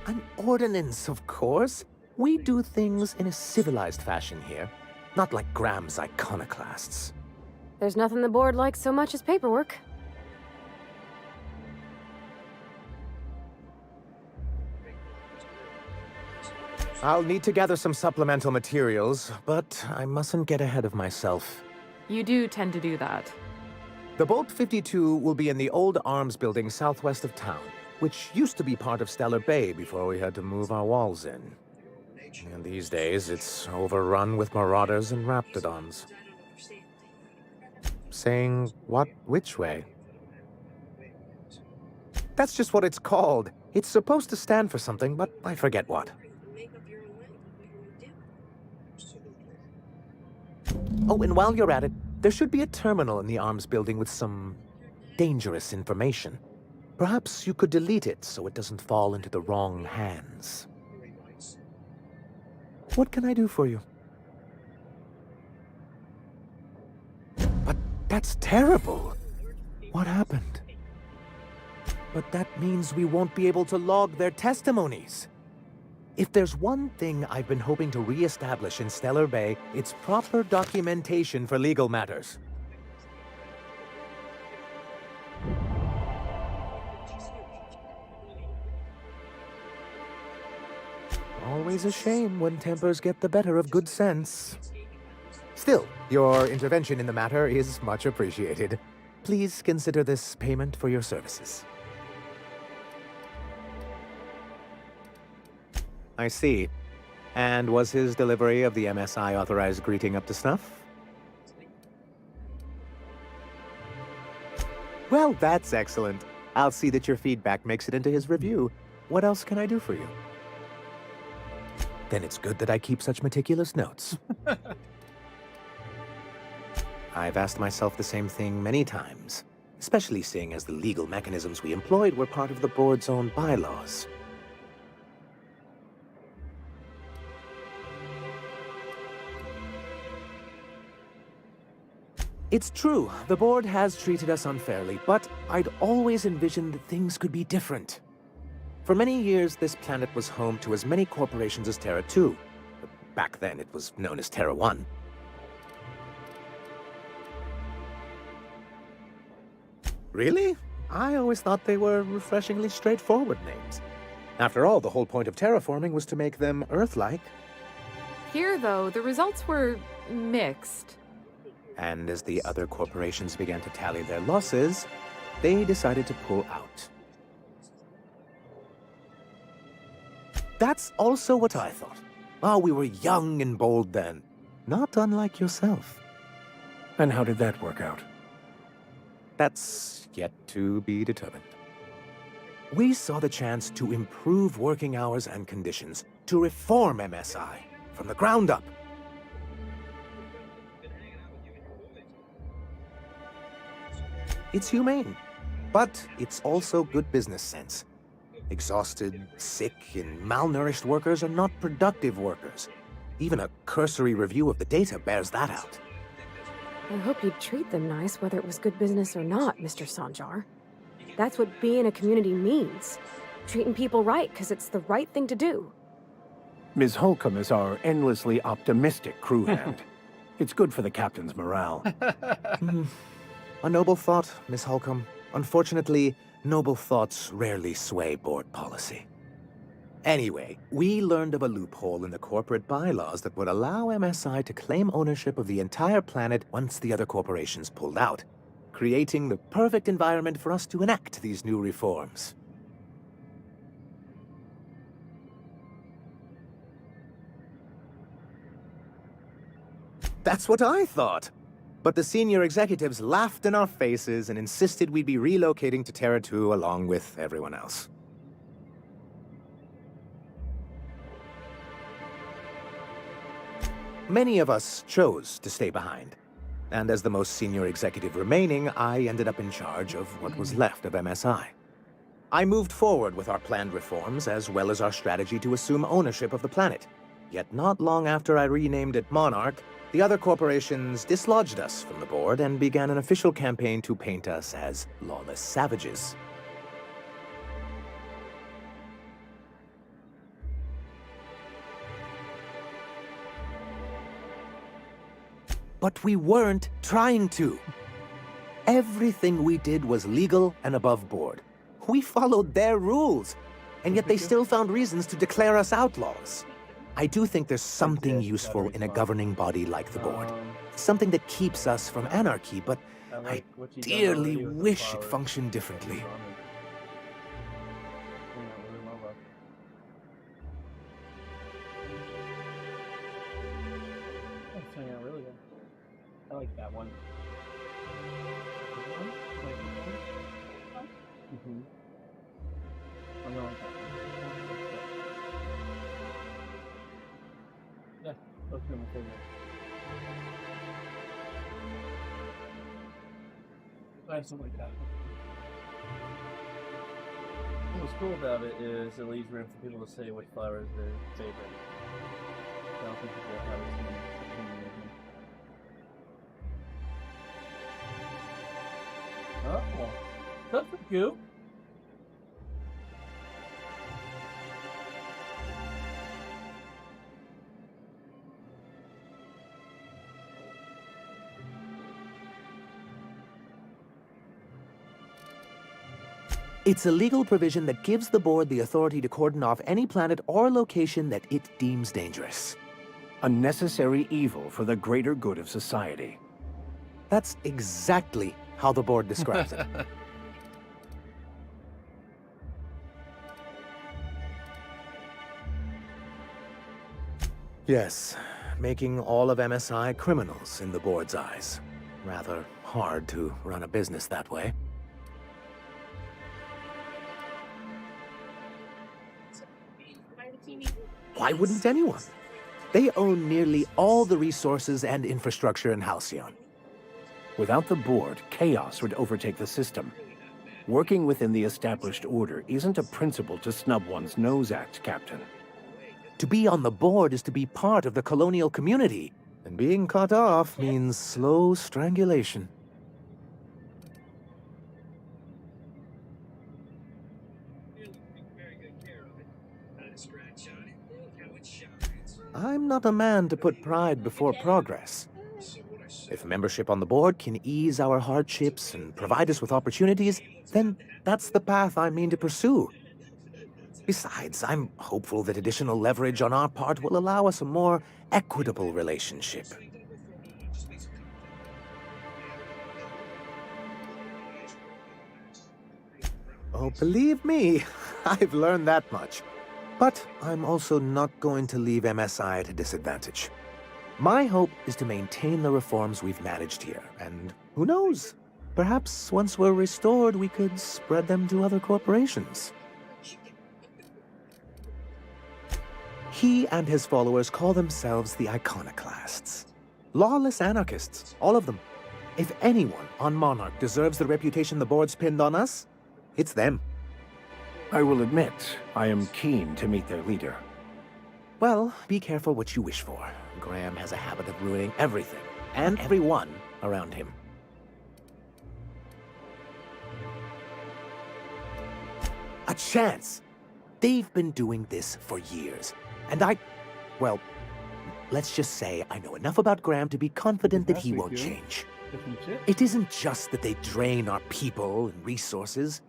An ordnance, of course. We do things in a civilized fashion here, not like Graham's iconoclasts. There's nothing the board likes so much as paperwork. I'll need to gather some supplemental materials, but I mustn't get ahead of myself. You do tend to do that. The Bolt 52 will be in the old arms building southwest of town, which used to be part of Stellar Bay before we had to move our walls in. And these days, it's overrun with marauders and raptidons. Saying what which way? That's just what it's called. It's supposed to stand for something, but I forget what. Oh, and while you're at it, there should be a terminal in the arms building with some dangerous information. Perhaps you could delete it so it doesn't fall into the wrong hands. What can I do for you? But that's terrible. What happened? But that means we won't be able to log their testimonies. If there's one thing I've been hoping to re-establish in Stellar Bay, it's proper documentation for legal matters. Always a shame when tempers get the better of good sense. Still, your intervention in the matter is much appreciated. Please consider this payment for your services. I see. And was his delivery of the MSI authorized greeting up to snuff? Well, that's excellent. I'll see that your feedback makes it into his review. What else can I do for you? Then it's good that I keep such meticulous notes. I've asked myself the same thing many times, especially seeing as the legal mechanisms we employed were part of the board's own bylaws. It's true, the board has treated us unfairly, but I'd always envisioned that things could be different. For many years, this planet was home to as many corporations as Terra 2. Back then, it was known as Terra 1. Really? I always thought they were refreshingly straightforward names. After all, the whole point of terraforming was to make them Earth-like. Here, though, the results were mixed. And as the other corporations began to tally their losses, they decided to pull out. That's also what I thought. Oh, we were young and bold then. Not unlike yourself. And how did that work out? That's yet to be determined. We saw the chance to improve working hours and conditions, to reform MSI from the ground up. It's humane, but it's also good business sense. Exhausted, sick, and malnourished workers are not productive workers. Even a cursory review of the data bears that out. I hope you'd treat them nice, whether it was good business or not, Mr. Sanjar. That's what being a community means. Treating people right, because it's the right thing to do. Ms. Holcomb is our endlessly optimistic crew hand. It's good for the captain's morale. A noble thought, Miss Holcomb. Unfortunately, noble thoughts rarely sway board policy. Anyway, we learned of a loophole in the corporate bylaws that would allow MSI to claim ownership of the entire planet once the other corporations pulled out, creating the perfect environment for us to enact these new reforms. That's what I thought. But the senior executives laughed in our faces and insisted we'd be relocating to Terra 2 along with everyone else. Many of us chose to stay behind. And as the most senior executive remaining, I ended up in charge of what was left of MSI. I moved forward with our planned reforms, as well as our strategy to assume ownership of the planet. Yet not long after I renamed it Monarch, the other corporations dislodged us from the board and began an official campaign to paint us as lawless savages. But we weren't trying to. Everything we did was legal and above board. We followed their rules, and yet they still found reasons to declare us outlaws. I do think there's something useful in a governing body like the board. Something that keeps us from anarchy, but I dearly wish it functioned differently. I like that one. Mm-hmm. I don't like that one. Yeah, those are my favorite. I just don't like that. What's cool about it is it leaves room for people to say which flower is their favorite. I don't think people have the same opinion. Oh, that's cute. It's a legal provision that gives the board the authority to cordon off any planet or location that it deems dangerous. A necessary evil for the greater good of society. That's exactly how the board describes it. Yes, making all of MSI criminals in the board's eyes. Rather hard to run a business that way. Why wouldn't anyone? They own nearly all the resources and infrastructure in Halcyon. Without the board, chaos would overtake the system. Working within the established order isn't a principle to snub one's nose at, Captain. To be on the board is to be part of the colonial community, and being cut off means slow strangulation. I'm not a man to put pride before progress. If membership on the board can ease our hardships and provide us with opportunities, then that's the path I mean to pursue. Besides, I'm hopeful that additional leverage on our part will allow us a more equitable relationship. Oh, believe me, I've learned that much. But I'm also not going to leave MSI at a disadvantage. My hope is to maintain the reforms we've managed here, and who knows? Perhaps once we're restored, we could spread them to other corporations. He and his followers call themselves the Iconoclasts. Lawless anarchists, all of them. If anyone on Monarch deserves the reputation the board's pinned on us, it's them. I will admit, I am keen to meet their leader. Well, be careful what you wish for. Graham has a habit of ruining everything, and everyone around him. A chance! They've been doing this for years, and well, let's just say I know enough about Graham to be confident that he won't change. It isn't just that they drain our people and resources.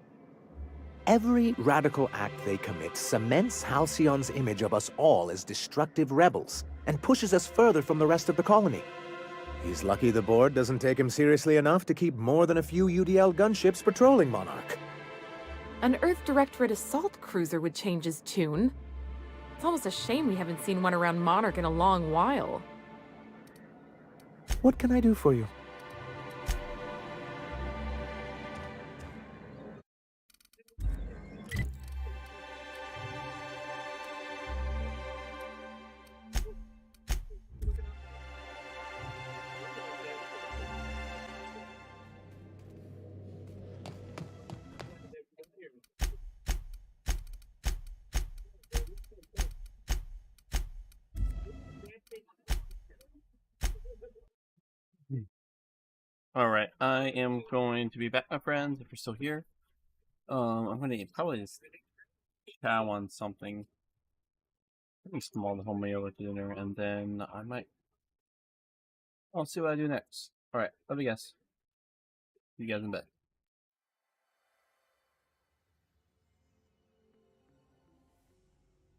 Every radical act they commit cements Halcyon's image of us all as destructive rebels and pushes us further from the rest of the colony. He's lucky the board doesn't take him seriously enough to keep more than a few UDL gunships patrolling Monarch. An Earth Directorate assault cruiser would change his tune. It's almost a shame we haven't seen one around Monarch in a long while. What can I do for you? Alright, I am going to be back, my friends, if you're still here. I'm going to probably just chow on something pretty small to hold me over to dinner, and then I might I'll see what I do next. Alright, love you guys. See you guys in bed.